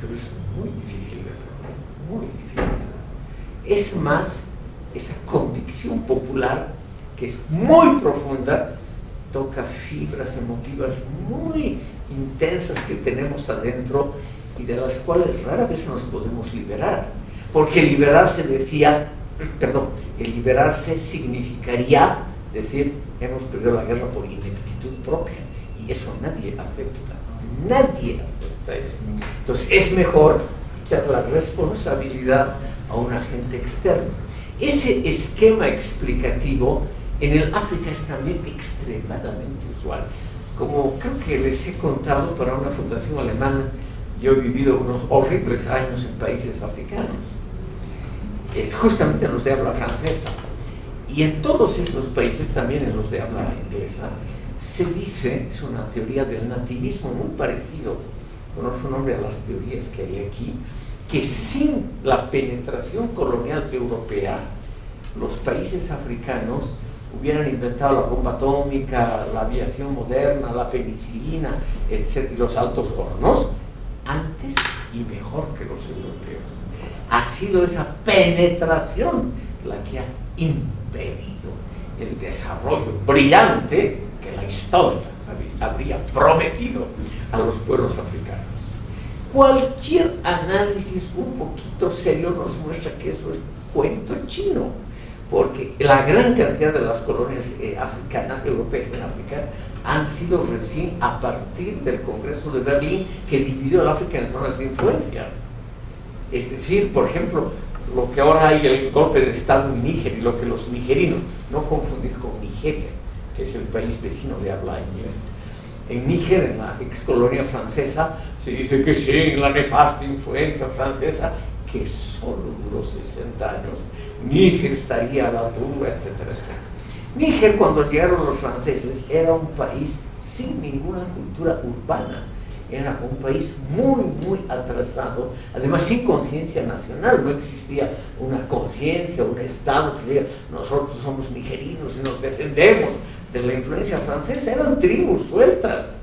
pero es muy difícil de lograr, muy difícil. Es más, esa convicción popular, que es muy profunda, toca fibras emotivas muy intensas que tenemos adentro y de las cuales rara vez nos podemos liberar. Porque liberarse el liberarse significaría decir, hemos perdido la guerra por ineptitud propia, y eso nadie acepta eso. Entonces es mejor echar la responsabilidad a un agente externo. Ese esquema explicativo en el África es también extremadamente usual. Como creo que les he contado, para una fundación alemana, yo he vivido unos horribles años en países africanos, justamente en los de habla francesa. Y en todos esos países, también en los de habla inglesa, se dice, es una teoría del nativismo muy parecido, con otro nombre a las teorías que hay aquí, que sin la penetración colonial europea, los países africanos hubieran inventado la bomba atómica, la aviación moderna, la penicilina, etc., y los altos hornos, antes y mejor que los europeos. Ha sido esa penetración la que ha impedido el desarrollo brillante que la historia habría prometido a los pueblos africanos. Cualquier análisis un poquito serio nos muestra que eso es cuento chino, porque la gran cantidad de las colonias africanas, europeas en África, han sido recién a partir del Congreso de Berlín, que dividió el África en zonas de influencia. Es decir, por ejemplo, lo que ahora hay el golpe de Estado en Níger, y lo que los nigerinos, no confundir con Nigeria, que es el país vecino de habla inglés. En Níger, en la ex colonia francesa, se dice que sí, la nefasta influencia francesa, que solo duró 60 años, Níger estaría a la altura, etcétera, etcétera. Níger, cuando llegaron los franceses, era un país sin ninguna cultura urbana, era un país muy, muy atrasado, además sin conciencia nacional. No existía una conciencia, un Estado que diga, nosotros somos nigerinos y nos defendemos de la influencia francesa. Eran tribus sueltas.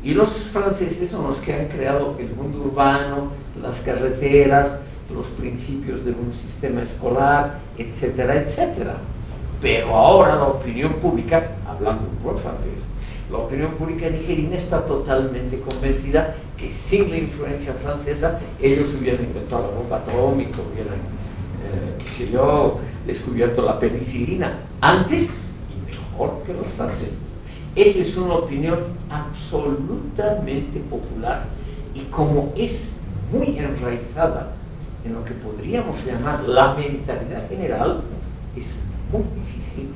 Y los franceses son los que han creado el mundo urbano, las carreteras, los principios de un sistema escolar, etcétera, etcétera. Pero ahora la opinión pública, hablando un buen francés, la opinión pública nigerina está totalmente convencida que sin la influencia francesa ellos hubieran inventado la bomba atómica, hubieran, descubierto la penicilina antes y mejor que los franceses. Esa es una opinión absolutamente popular, y como es muy enraizada en lo que podríamos llamar la mentalidad general, es muy difícil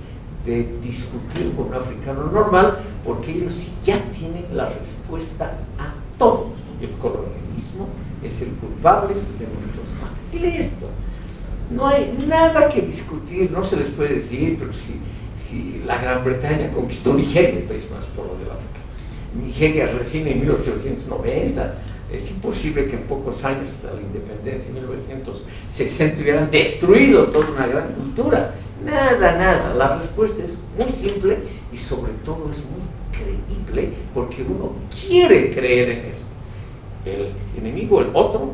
de discutir con un africano normal, porque ellos ya tienen la respuesta a todo. El colonialismo es el culpable de nuestros males. Y listo. No hay nada que discutir. No se les puede decir, pero si la Gran Bretaña conquistó Nigeria, el país más pobre del África, Nigeria recién en 1890, es imposible que en pocos años, hasta la independencia en 1960, hubieran destruido toda una gran cultura. Nada. La respuesta es muy simple y sobre todo es muy creíble, porque uno quiere creer en eso. El enemigo, el otro,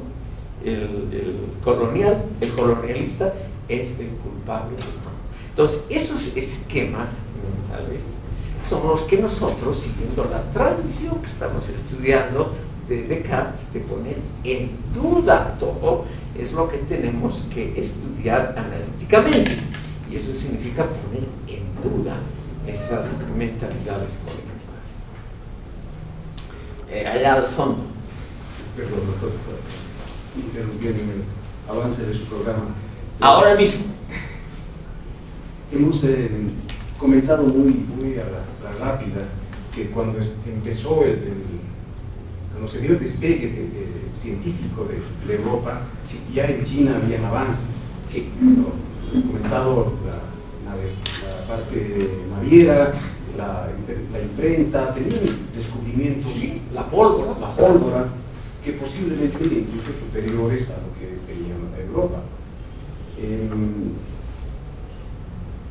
el colonialista, es el culpable de todo. Entonces, esos esquemas mentales son los que nosotros, siguiendo la tradición que estamos estudiando de Descartes, de poner en duda todo, es lo que tenemos que estudiar analíticamente. Y eso significa poner en duda esas mentalidades colectivas. Allá al fondo. Perdón, doctor, está interrumpiendo en el avance de su programa. Ahora mismo. Hemos comentado muy a la rápida que cuando empezó cuando se dio el despegue científico de Europa, Sí. ya en China habían avances. Sí. ¿No? He comentado la parte naviera, la imprenta, tenían descubrimientos, Sí, la pólvora. la pólvora, que posiblemente incluso superiores a lo que tenía Europa.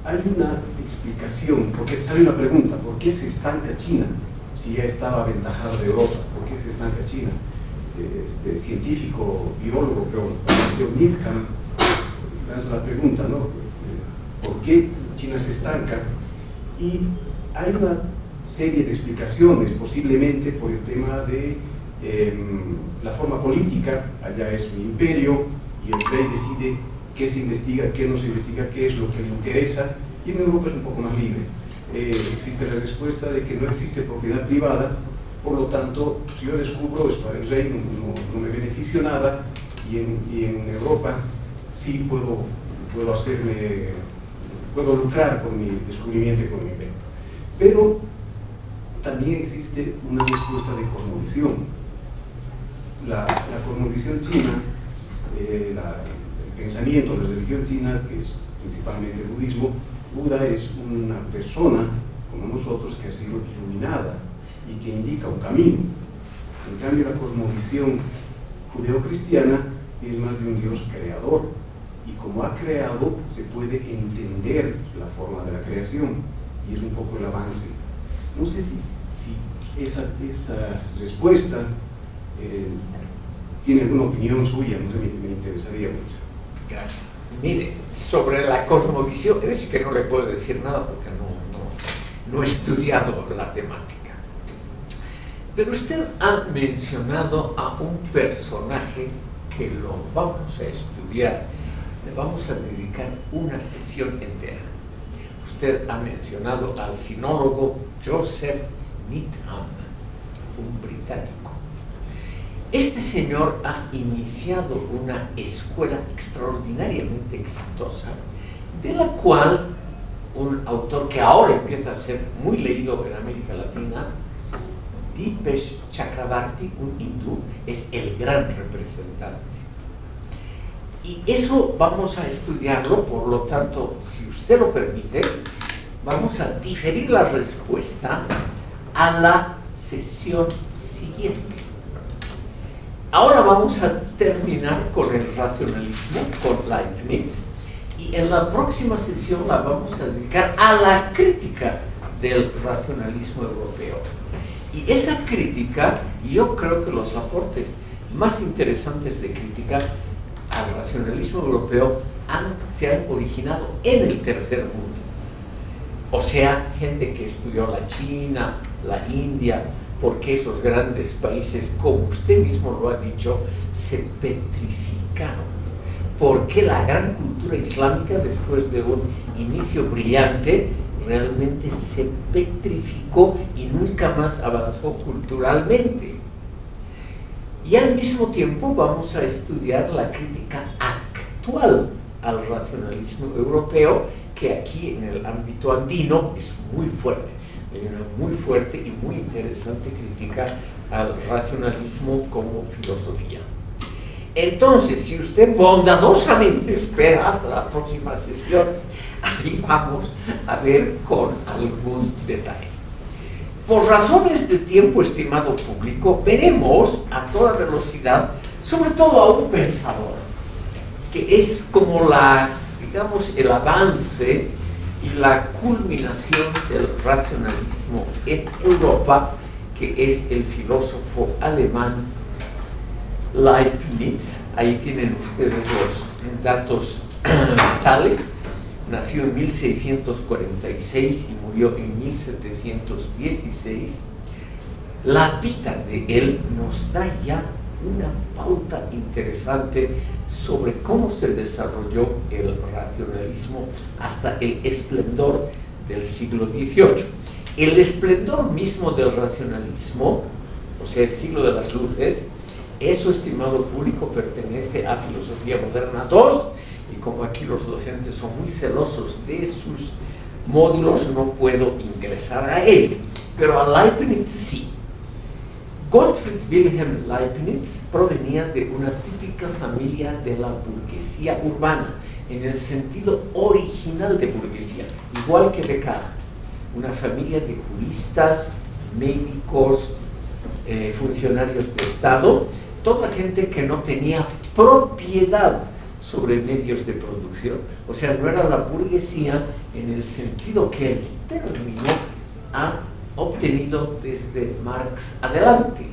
Hay una explicación, porque sale una pregunta: ¿por qué se estanca China si ya estaba aventajada de Europa? ¿Por qué se estanca China? Este científico, biólogo, creo, John Needham, lanza la pregunta, ¿no? ¿Por qué China se estanca? Y hay una serie de explicaciones, posiblemente por el tema de la forma política. Allá es un imperio y el rey decide qué se investiga, qué no se investiga, qué es lo que le interesa, y en Europa es un poco más libre. Existe la respuesta de que no existe propiedad privada, por lo tanto, si yo descubro, es para el rey, no me beneficio nada, y en Europa sí puedo lucrar con mi descubrimiento y con mi invento. Pero también existe una respuesta de cosmovisión. La cosmovisión china, el pensamiento, la religión china, que es principalmente el budismo, Buda es una persona como nosotros que ha sido iluminada y que indica un camino. En cambio, la cosmovisión judeocristiana es más de un Dios creador, y como ha creado se puede entender la forma de la creación, y es un poco el avance. No sé si esa respuesta tiene alguna opinión suya, no sé, me interesaría mucho. Gracias. Mire, sobre la cosmovisión, es decir, que no le puedo decir nada porque no he estudiado la temática. Pero usted ha mencionado a un personaje que lo vamos a estudiar, le vamos a dedicar una sesión entera. Usted ha mencionado al sinólogo Joseph Needham, un británico. Este señor ha iniciado una escuela extraordinariamente exitosa, de la cual un autor que ahora empieza a ser muy leído en América Latina, Dipesh Chakrabarty, un hindú, es el gran representante. Y eso vamos a estudiarlo, por lo tanto, si usted lo permite, vamos a diferir la respuesta a la sesión siguiente. Ahora vamos a terminar con el racionalismo, con Leibniz, y en la próxima sesión la vamos a dedicar a la crítica del racionalismo europeo. Y esa crítica, yo creo que los aportes más interesantes de crítica al racionalismo europeo se han originado en el tercer mundo. O sea, gente que estudió la China, la India, porque esos grandes países, como usted mismo lo ha dicho, se petrificaron. Porque la gran cultura islámica, después de un inicio brillante, realmente se petrificó y nunca más avanzó culturalmente. Y al mismo tiempo vamos a estudiar la crítica actual al racionalismo europeo, que aquí en el ámbito andino es muy fuerte. Hay una muy fuerte y muy interesante crítica al racionalismo como filosofía. Entonces, si usted bondadosamente espera hasta la próxima sesión, ahí vamos a ver con algún detalle. Por razones de tiempo, estimado público, veremos a toda velocidad, sobre todo a un pensador, que es como digamos, el avance y la culminación del racionalismo en Europa, que es el filósofo alemán Leibniz. Ahí tienen ustedes los datos vitales. nació en 1646 y murió en 1716, la vida de él nos da ya una pauta interesante sobre cómo se desarrolló el racionalismo hasta el esplendor del siglo XVIII. El esplendor mismo del racionalismo, o sea, el siglo de las luces, eso, estimado público, pertenece a Filosofía Moderna II, y como aquí los docentes son muy celosos de sus módulos, no puedo ingresar a él, pero a Leibniz sí. Gottfried Wilhelm Leibniz provenía de una típica familia de la burguesía urbana, en el sentido original de burguesía, igual que Descartes, una familia de juristas, médicos, funcionarios de Estado, toda gente que no tenía propiedad sobre medios de producción. O sea, no era la burguesía en el sentido que el término ha obtenido desde Marx adelante.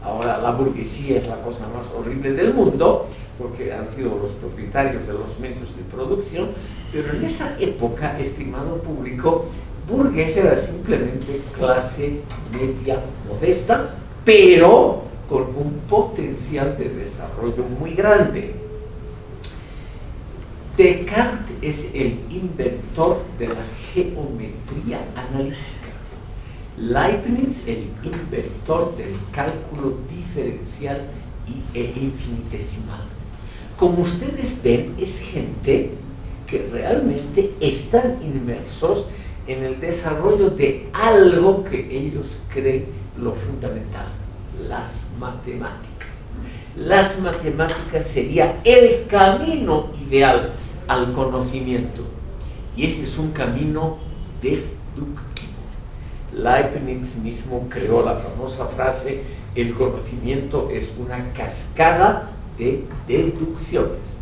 Ahora, la burguesía es la cosa más horrible del mundo, porque han sido los propietarios de los medios de producción, pero en esa época, estimado público, burgués era simplemente clase media modesta, pero con un potencial de desarrollo muy grande. Descartes es el inventor de la geometría analítica. Leibniz, el inventor del cálculo diferencial e infinitesimal. Como ustedes ven, es gente que realmente están inmersos en el desarrollo de algo que ellos creen lo fundamental, las matemáticas. Las matemáticas sería el camino ideal al conocimiento, y ese es un camino deductivo. Leibniz mismo creó la famosa frase: el conocimiento es una cascada de deducciones.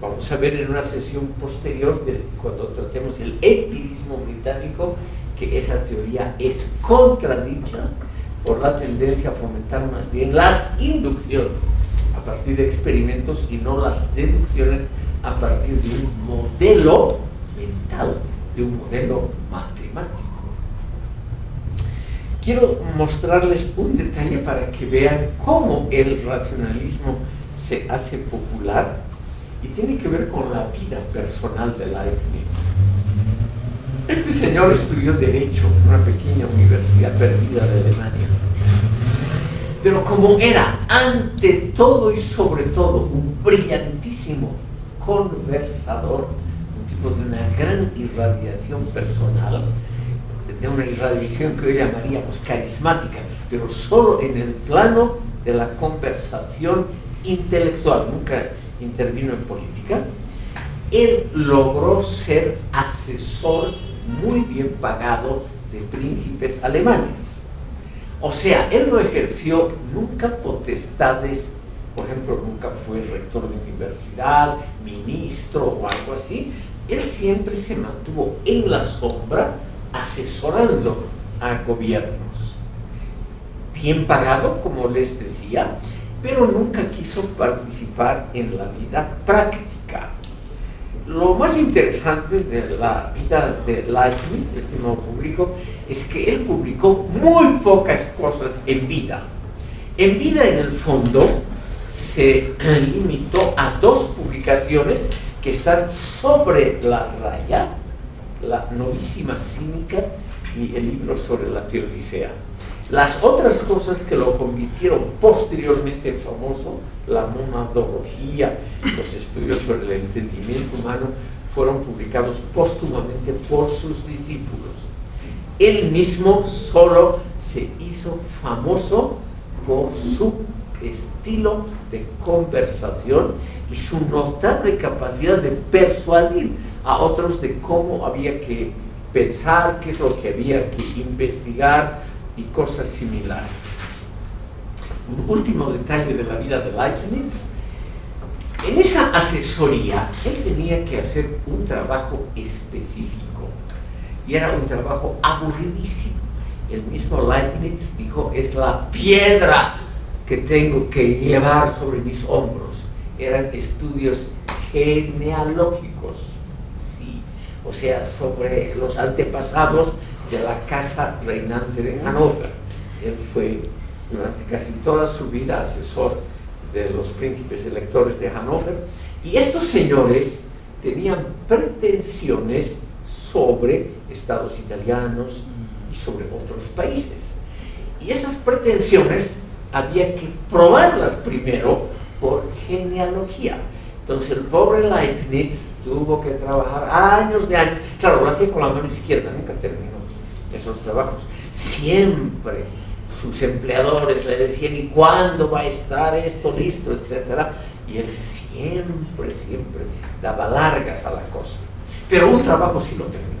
Vamos a ver en una sesión posterior, cuando tratemos el empirismo británico, que esa teoría es contradicha por la tendencia a fomentar más bien las inducciones a partir de experimentos y no las deducciones a partir de un modelo mental, de un modelo matemático. Quiero mostrarles un detalle para que vean cómo el racionalismo se hace popular, y tiene que ver con la vida personal de Leibniz. Este señor estudió Derecho en una pequeña universidad perdida de Alemania, pero como era ante todo y sobre todo un brillantísimo conversador, un tipo de una gran irradiación personal, de una irradiación que hoy llamaríamos carismática, pero solo en el plano de la conversación intelectual, nunca intervino en política, él logró ser asesor muy bien pagado de príncipes alemanes. O sea, él no ejerció nunca potestades, por ejemplo, nunca fue rector de universidad, ministro o algo así. Él siempre se mantuvo en la sombra asesorando a gobiernos. Bien pagado, como les decía, pero nunca quiso participar en la vida práctica. Lo más interesante de la vida de Leibniz, estimado público, es que él publicó muy pocas cosas en vida. En vida, en el fondo, se limitó a 2 publicaciones que están sobre la raya: la Novísima Cínica y el libro sobre la Teodicea. Las otras cosas que lo convirtieron posteriormente en famoso, la monadología, los estudios sobre el entendimiento humano, fueron publicados póstumamente por sus discípulos. Él mismo solo se hizo famoso por su estilo de conversación y su notable capacidad de persuadir a otros de cómo había que pensar, qué es lo que había que investigar y cosas similares. Un último detalle de la vida de Leibniz: en esa asesoría él tenía que hacer un trabajo específico y era un trabajo aburridísimo. El mismo Leibniz dijo: es la piedra que tengo que llevar sobre mis hombros. Eran estudios genealógicos, sí. o sea, sobre los antepasados de la casa reinante de Hannover. Él fue durante casi toda su vida asesor de los príncipes electores de Hannover, y estos señores tenían pretensiones sobre estados italianos y sobre otros países. Y esas pretensiones había que probarlas primero por genealogía. Entonces el pobre Leibniz tuvo que trabajar años de años. Claro, lo hacía con la mano izquierda, nunca terminó esos trabajos. Siempre sus empleadores le decían, ¿y cuándo va a estar esto listo?, etcétera. Y él siempre daba largas a la cosa. Pero un trabajo sí lo terminó.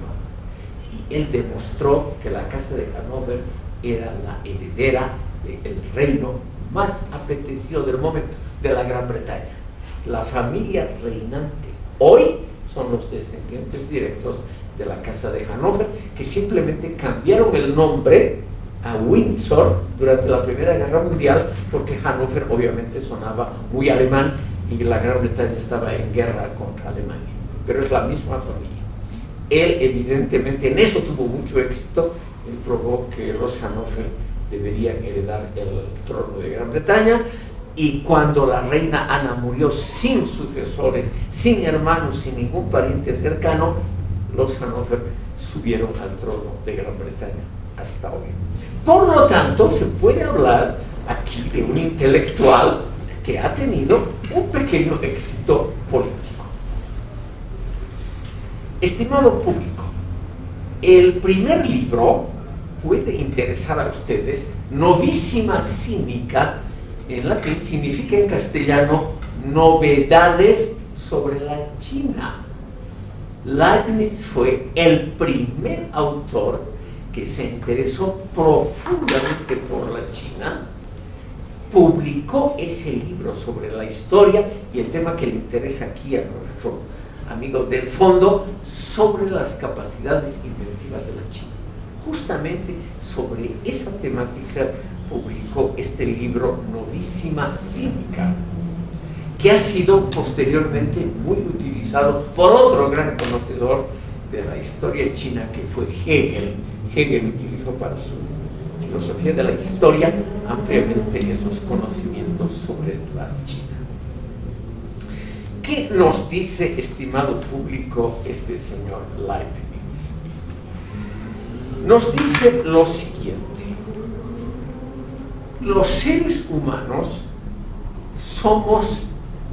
Y él demostró que la casa de Hannover era la heredera del reino más apetecido del momento, de la Gran Bretaña. La familia reinante hoy son los descendientes directos de la casa de Hannover, que simplemente cambiaron el nombre a Windsor durante la Primera Guerra Mundial, porque Hannover obviamente sonaba muy alemán y la Gran Bretaña estaba en guerra contra Alemania, pero es la misma familia. Él evidentemente en eso tuvo mucho éxito. Él probó que los Hannover deberían heredar el trono de Gran Bretaña, y cuando la reina Ana murió sin sucesores, sin hermanos, sin ningún pariente cercano, los Hannover subieron al trono de Gran Bretaña hasta hoy. Por lo tanto, se puede hablar aquí de un intelectual que ha tenido un pequeño éxito político. Estimado público, el primer libro puede interesar a ustedes. Novissima Simica, en latín, significa en castellano novedades sobre la China. Leibniz fue el primer autor que se interesó profundamente por la China, publicó ese libro sobre la historia y el tema que le interesa aquí a nuestro amigo del fondo, sobre las capacidades inventivas de la China. Justamente sobre esa temática publicó este libro Novissima Simica, que ha sido posteriormente muy utilizado por otro gran conocedor de la historia china, que fue Hegel. Hegel utilizó para su filosofía de la historia ampliamente esos conocimientos sobre la China. ¿Qué nos dice, estimado público, este señor Leibniz? Nos dice lo siguiente: los seres humanos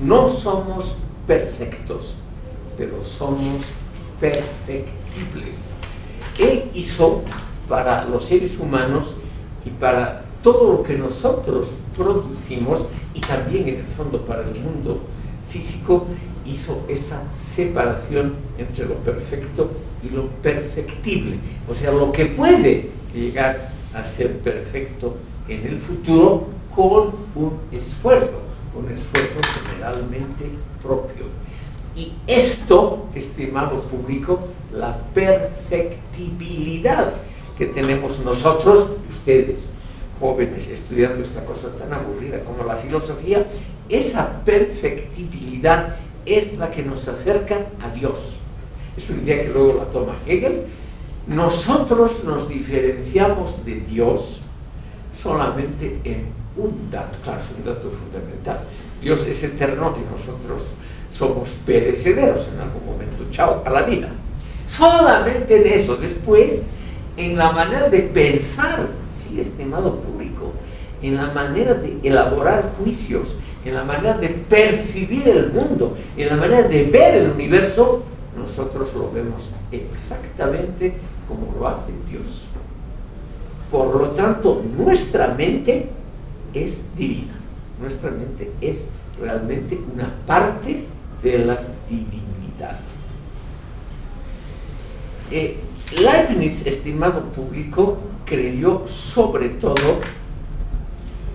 no somos perfectos, pero somos perfectibles. Él hizo para los seres humanos y para todo lo que nosotros producimos, y también en el fondo para el mundo físico, hizo esa separación entre lo perfecto y lo perfectible, o sea, lo que puede llegar a ser perfecto en el futuro con un esfuerzo generalmente propio. Y esto, estimado público, la perfectibilidad que tenemos nosotros, ustedes, jóvenes, estudiando esta cosa tan aburrida como la filosofía, esa perfectibilidad es la que nos acerca a Dios. Es una idea que luego la toma Hegel. Nosotros nos diferenciamos de Dios solamente en un dato, claro, es un dato fundamental. Dios es eterno y nosotros somos perecederos en algún momento. Chao a la vida. Solamente en eso. Después, en la manera de pensar, sí, estimado público, en la manera de elaborar juicios, en la manera de percibir el mundo, en la manera de ver el universo, nosotros lo vemos exactamente como lo hace Dios. Por lo tanto, nuestra mente es divina. Nuestra mente es realmente una parte de la divinidad. Leibniz, estimado público, creyó sobre todo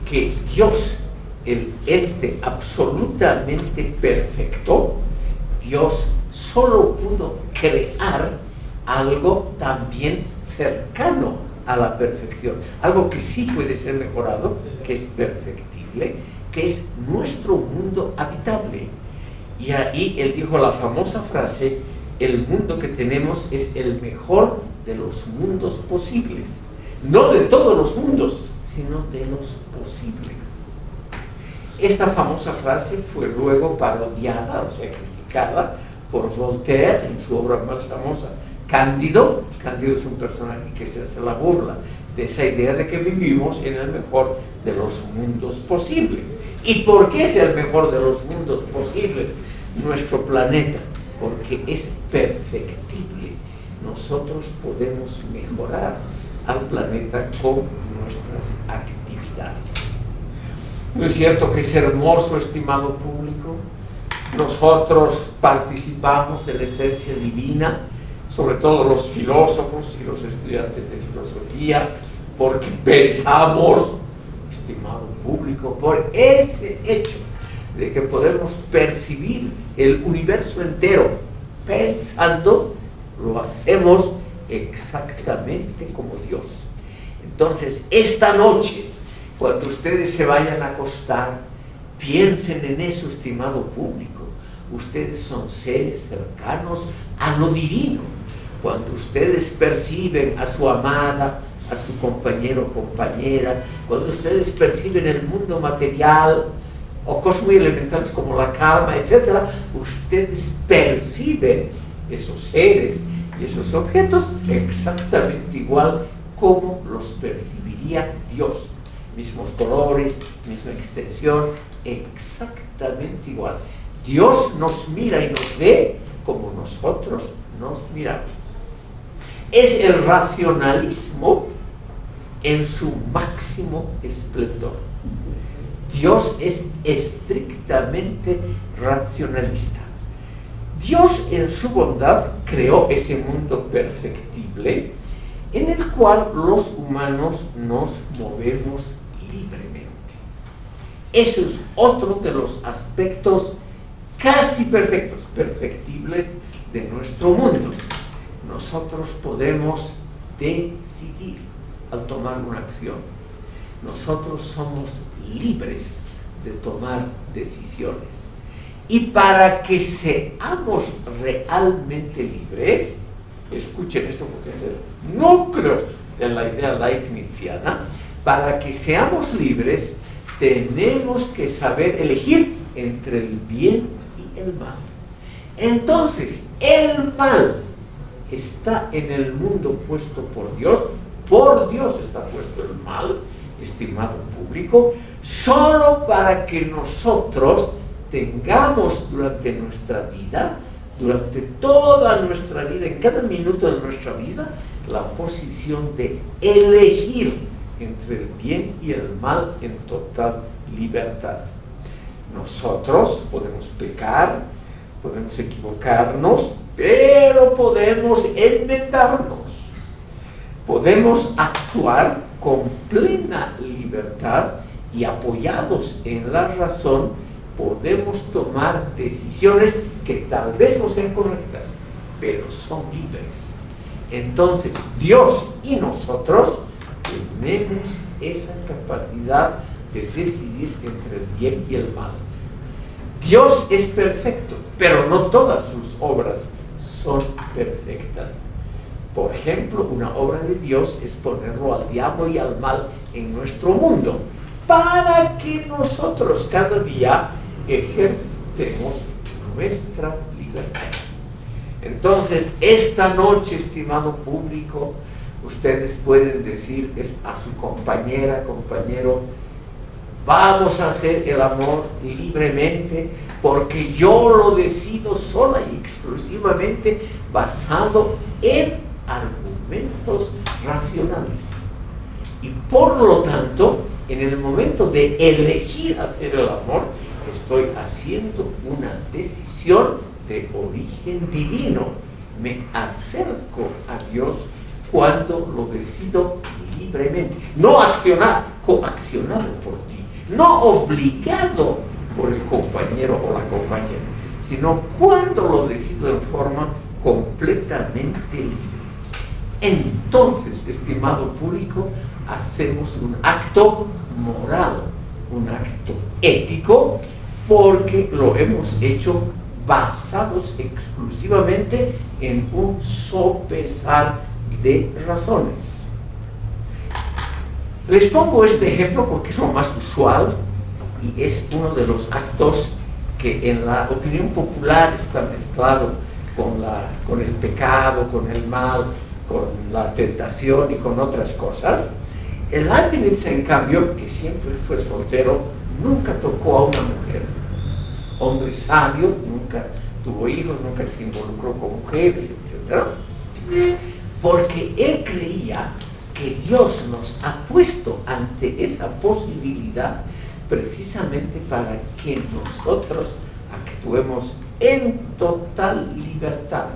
que Dios, el ente absolutamente perfecto, Dios solo pudo crear algo también cercano a la perfección, algo que sí puede ser mejorado, que es perfectible, que es nuestro mundo habitable. Y ahí él dijo la famosa frase el mundo que tenemos es el mejor de los mundos posibles. No de todos los mundos, sino de los posibles. Esta famosa frase fue luego parodiada, o sea, criticada por Voltaire en su obra más famosa, Cándido. Cándido es un personaje que se hace la burla de esa idea de que vivimos en el mejor de los mundos posibles. ¿Y por qué es el mejor de los mundos posibles nuestro planeta? Porque es perfectible. Nosotros podemos mejorar al planeta con nuestras actividades. ¿No es cierto que es hermoso, estimado público? Nosotros participamos de la esencia divina, sobre todo los filósofos y los estudiantes de filosofía, porque pensamos, estimado público, por ese hecho de que podemos percibir el universo entero pensando, lo hacemos exactamente como Dios. Entonces, esta noche, cuando ustedes se vayan a acostar, piensen en eso, estimado público. Ustedes son seres cercanos a lo divino. Cuando ustedes perciben a su amada, a su compañero o compañera, cuando ustedes perciben el mundo material o cosas muy elementales como la cama, etc., ustedes perciben esos seres y esos objetos exactamente igual como los percibiría Dios. Mismos colores, misma extensión, exactamente igual. Dios nos mira y nos ve como nosotros nos miramos. Es el racionalismo en su máximo esplendor. Dios es estrictamente racionalista. Dios en su bondad creó ese mundo perfectible en el cual los humanos nos movemos libremente. Eso es otro de los aspectos casi perfectos, perfectibles de nuestro mundo. Nosotros podemos decidir al tomar una acción. Nosotros somos libres de tomar decisiones. Y para que seamos realmente libres, escuchen esto porque es el núcleo de la idea leibniziana, para que seamos libres tenemos que saber elegir entre el bien y el mal. Entonces, el mal está en el mundo puesto por Dios está puesto el mal, estimado público, solo para que nosotros tengamos durante nuestra vida, durante toda nuestra vida, en cada minuto de nuestra vida, la posición de elegir entre el bien y el mal en total libertad. Nosotros podemos pecar, podemos equivocarnos, pero podemos enmendarnos. Podemos actuar con plena libertad y apoyados en la razón, podemos tomar decisiones que tal vez no sean correctas, pero son libres. Entonces, Dios y nosotros tenemos esa capacidad de decidir entre el bien y el mal. Dios es perfecto, pero no todas sus obras son perfectas. Por ejemplo, una obra de Dios es ponerlo al diablo y al mal en nuestro mundo, para que nosotros cada día ejercitemos nuestra libertad. Entonces, esta noche, estimado público, ustedes pueden decir a su compañera, compañero, vamos a hacer el amor libremente porque yo lo decido sola y exclusivamente basado en argumentos racionales. Y por lo tanto, en el momento de elegir hacer el amor, estoy haciendo una decisión de origen divino. Me acerco a Dios cuando lo decido libremente. No coaccionado por ti, no obligado por el compañero o la compañera, sino cuando lo decido en forma completamente libre. Entonces, estimado público, hacemos un acto moral, un acto ético, porque lo hemos hecho basados exclusivamente en un sopesar de razones. Les pongo este ejemplo porque es lo más usual y es uno de los actos que en la opinión popular está mezclado con el pecado, con el mal, con la tentación y con otras cosas. El Leibniz, en cambio, que siempre fue soltero, nunca tocó a una mujer. Hombre sabio, nunca tuvo hijos, nunca se involucró con mujeres, etc. Porque él creía que Dios nos ha puesto ante esa posibilidad precisamente para que nosotros actuemos en total libertad.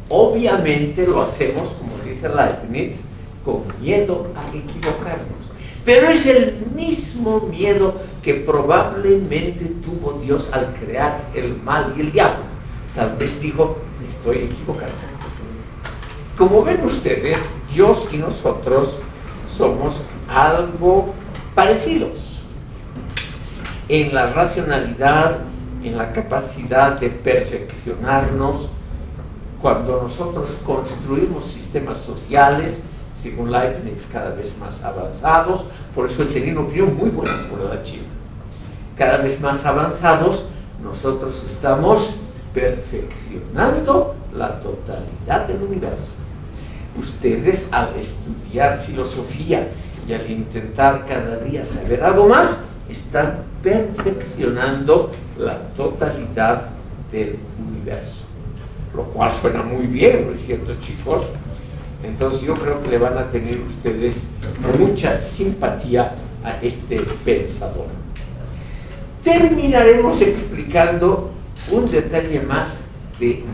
Obviamente lo hacemos, como dice Leibniz, con miedo a equivocarnos. Pero es el mismo miedo que probablemente tuvo Dios al crear el mal y el diablo. Tal vez dijo, me estoy equivocando. Como ven ustedes, Dios y nosotros somos algo parecidos en la racionalidad, en la capacidad de perfeccionarnos. Cuando nosotros construimos sistemas sociales, según Leibniz, cada vez más avanzados, por eso él tenía una opinión muy buena sobre la China. Cada vez más avanzados, nosotros estamos perfeccionando la totalidad del universo. Ustedes, al estudiar filosofía y al intentar cada día saber algo más, están perfeccionando la totalidad del universo. Lo cual suena muy bien, ¿no es cierto, chicos? Entonces yo creo que le van a tener ustedes mucha simpatía a este pensador. Terminaremos explicando un detalle más de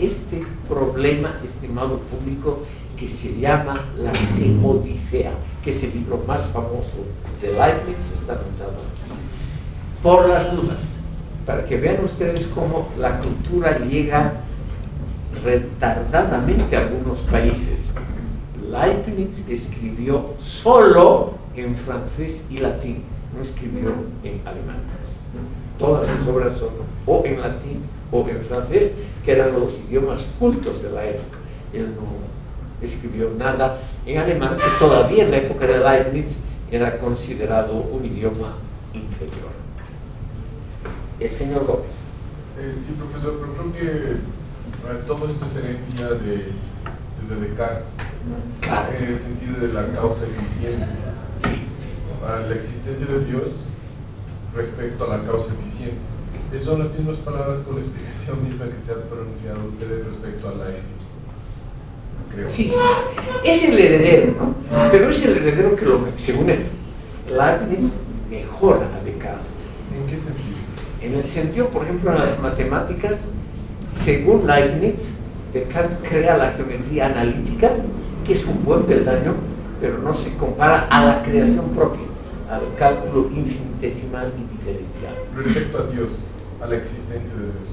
este problema, estimado público, que se llama la Teodicea, que es el libro más famoso de Leibniz, está anotado aquí. Por las dudas, para que vean ustedes cómo la cultura llega retardadamente a algunos países. Leibniz escribió solo en francés y latín, no escribió en alemán. Todas sus obras son o en latín o en francés, que eran los idiomas cultos de la época. Él no escribió nada en alemán, que todavía en la época de Leibniz era considerado un idioma inferior. El señor Gómez. Sí, profesor, pero creo que todo esto es herencia desde Descartes, Claro. en el sentido de la causa eficiente. La existencia de Dios respecto a la causa eficiente. Son las mismas palabras con la explicación misma que se han pronunciado ustedes respecto a Leibniz. Creo. Sí. Es el heredero, ¿no? Pero es el heredero que, según él, Leibniz mejora a Descartes. ¿En qué sentido? En el sentido, por ejemplo, en las matemáticas, según Leibniz, Descartes crea la geometría analítica, que es un buen peldaño, pero no se compara a la creación propia, al cálculo infinitesimal y diferencial. Respecto a Dios, a la existencia de Dios.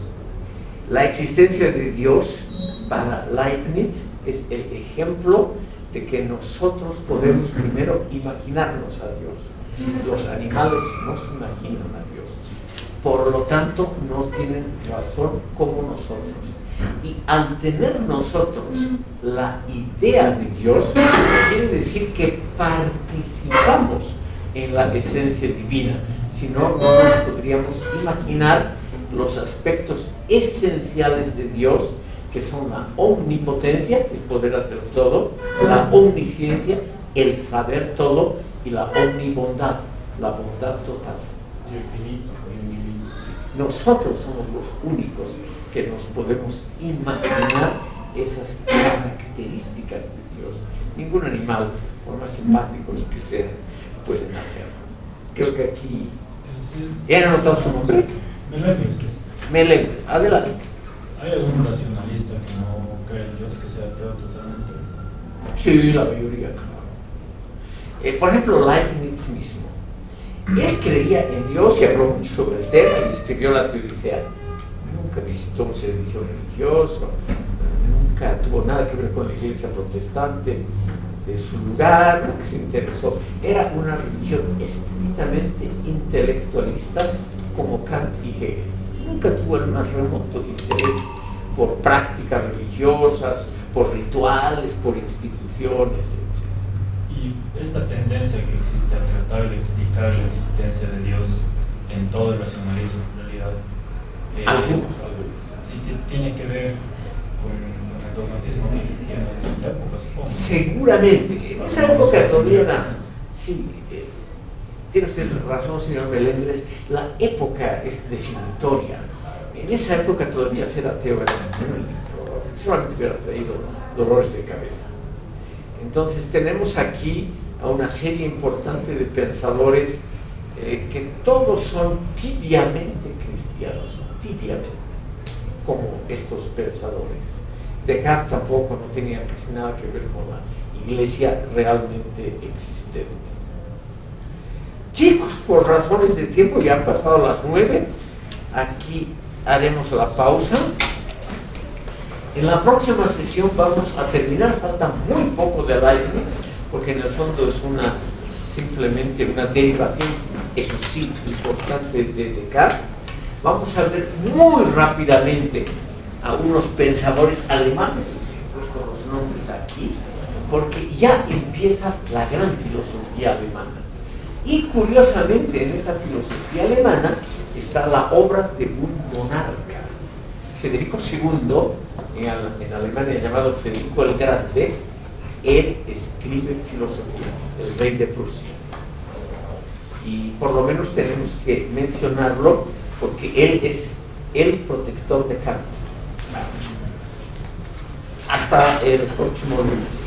La existencia de Dios para Leibniz es el ejemplo de que nosotros podemos primero imaginarnos a Dios. Los animales no se imaginan a Dios. Por lo tanto, no tienen razón como nosotros. Y al tener nosotros la idea de Dios, quiere decir que participamos en la esencia divina. Si no, no nos podríamos imaginar los aspectos esenciales de Dios, que son la omnipotencia, el poder hacer todo, la omnisciencia, el saber todo, y la omnibondad, la bondad total. Y el infinito. Nosotros somos los únicos que nos podemos imaginar esas características de Dios. Ningún animal, por más simpáticos que sean, pueden hacerlo. Creo que aquí... ¿Ya han anotado su nombre? Meléndez, adelante. ¿Hay algún racionalista que no cree en Dios, que sea ateo totalmente? Sí, la mayoría, claro. Por ejemplo, Leibniz mismo. Él creía en Dios y habló mucho sobre el tema y escribió la Teodicea. Nunca visitó un servicio religioso, nunca tuvo nada que ver con la iglesia protestante de su lugar, nunca se interesó. Era una religión estrictamente intelectualista como Kant y Hegel. nunca tuvo el más remoto interés por prácticas religiosas, por rituales, por instituciones, etc. Y esta tendencia que existe a tratar de explicar la existencia de Dios en todo el racionalismo, en realidad, Algunos. sí tiene que ver con el dogmatismo cristiano de su época, supongo. Seguramente, en esa época todavía era, sí, tiene usted razón, señor Melendres, la época es definitoria. En esa época todavía ser ateo era muy improbable, solamente hubiera traído dolores de cabeza. Entonces tenemos aquí a una serie importante de pensadores que todos son tibiamente cristianos, tibiamente, como estos pensadores. Descartes tampoco no tenía casi nada que ver con la iglesia realmente existente. Chicos, por razones de tiempo, ya han pasado las 9, aquí haremos la pausa. En la próxima sesión vamos a terminar, falta muy poco de Leibniz, porque en el fondo es simplemente una derivación, eso sí, importante de Descartes. Vamos a ver muy rápidamente a unos pensadores alemanes, les he puesto los nombres aquí, porque ya empieza la gran filosofía alemana. Y curiosamente en esa filosofía alemana está la obra de un monarca. Federico II, en Alemania llamado Federico el Grande, él escribe filosofía, el rey de Prusia. Y por lo menos tenemos que mencionarlo porque él es el protector de Kant. Hasta el próximo lunes.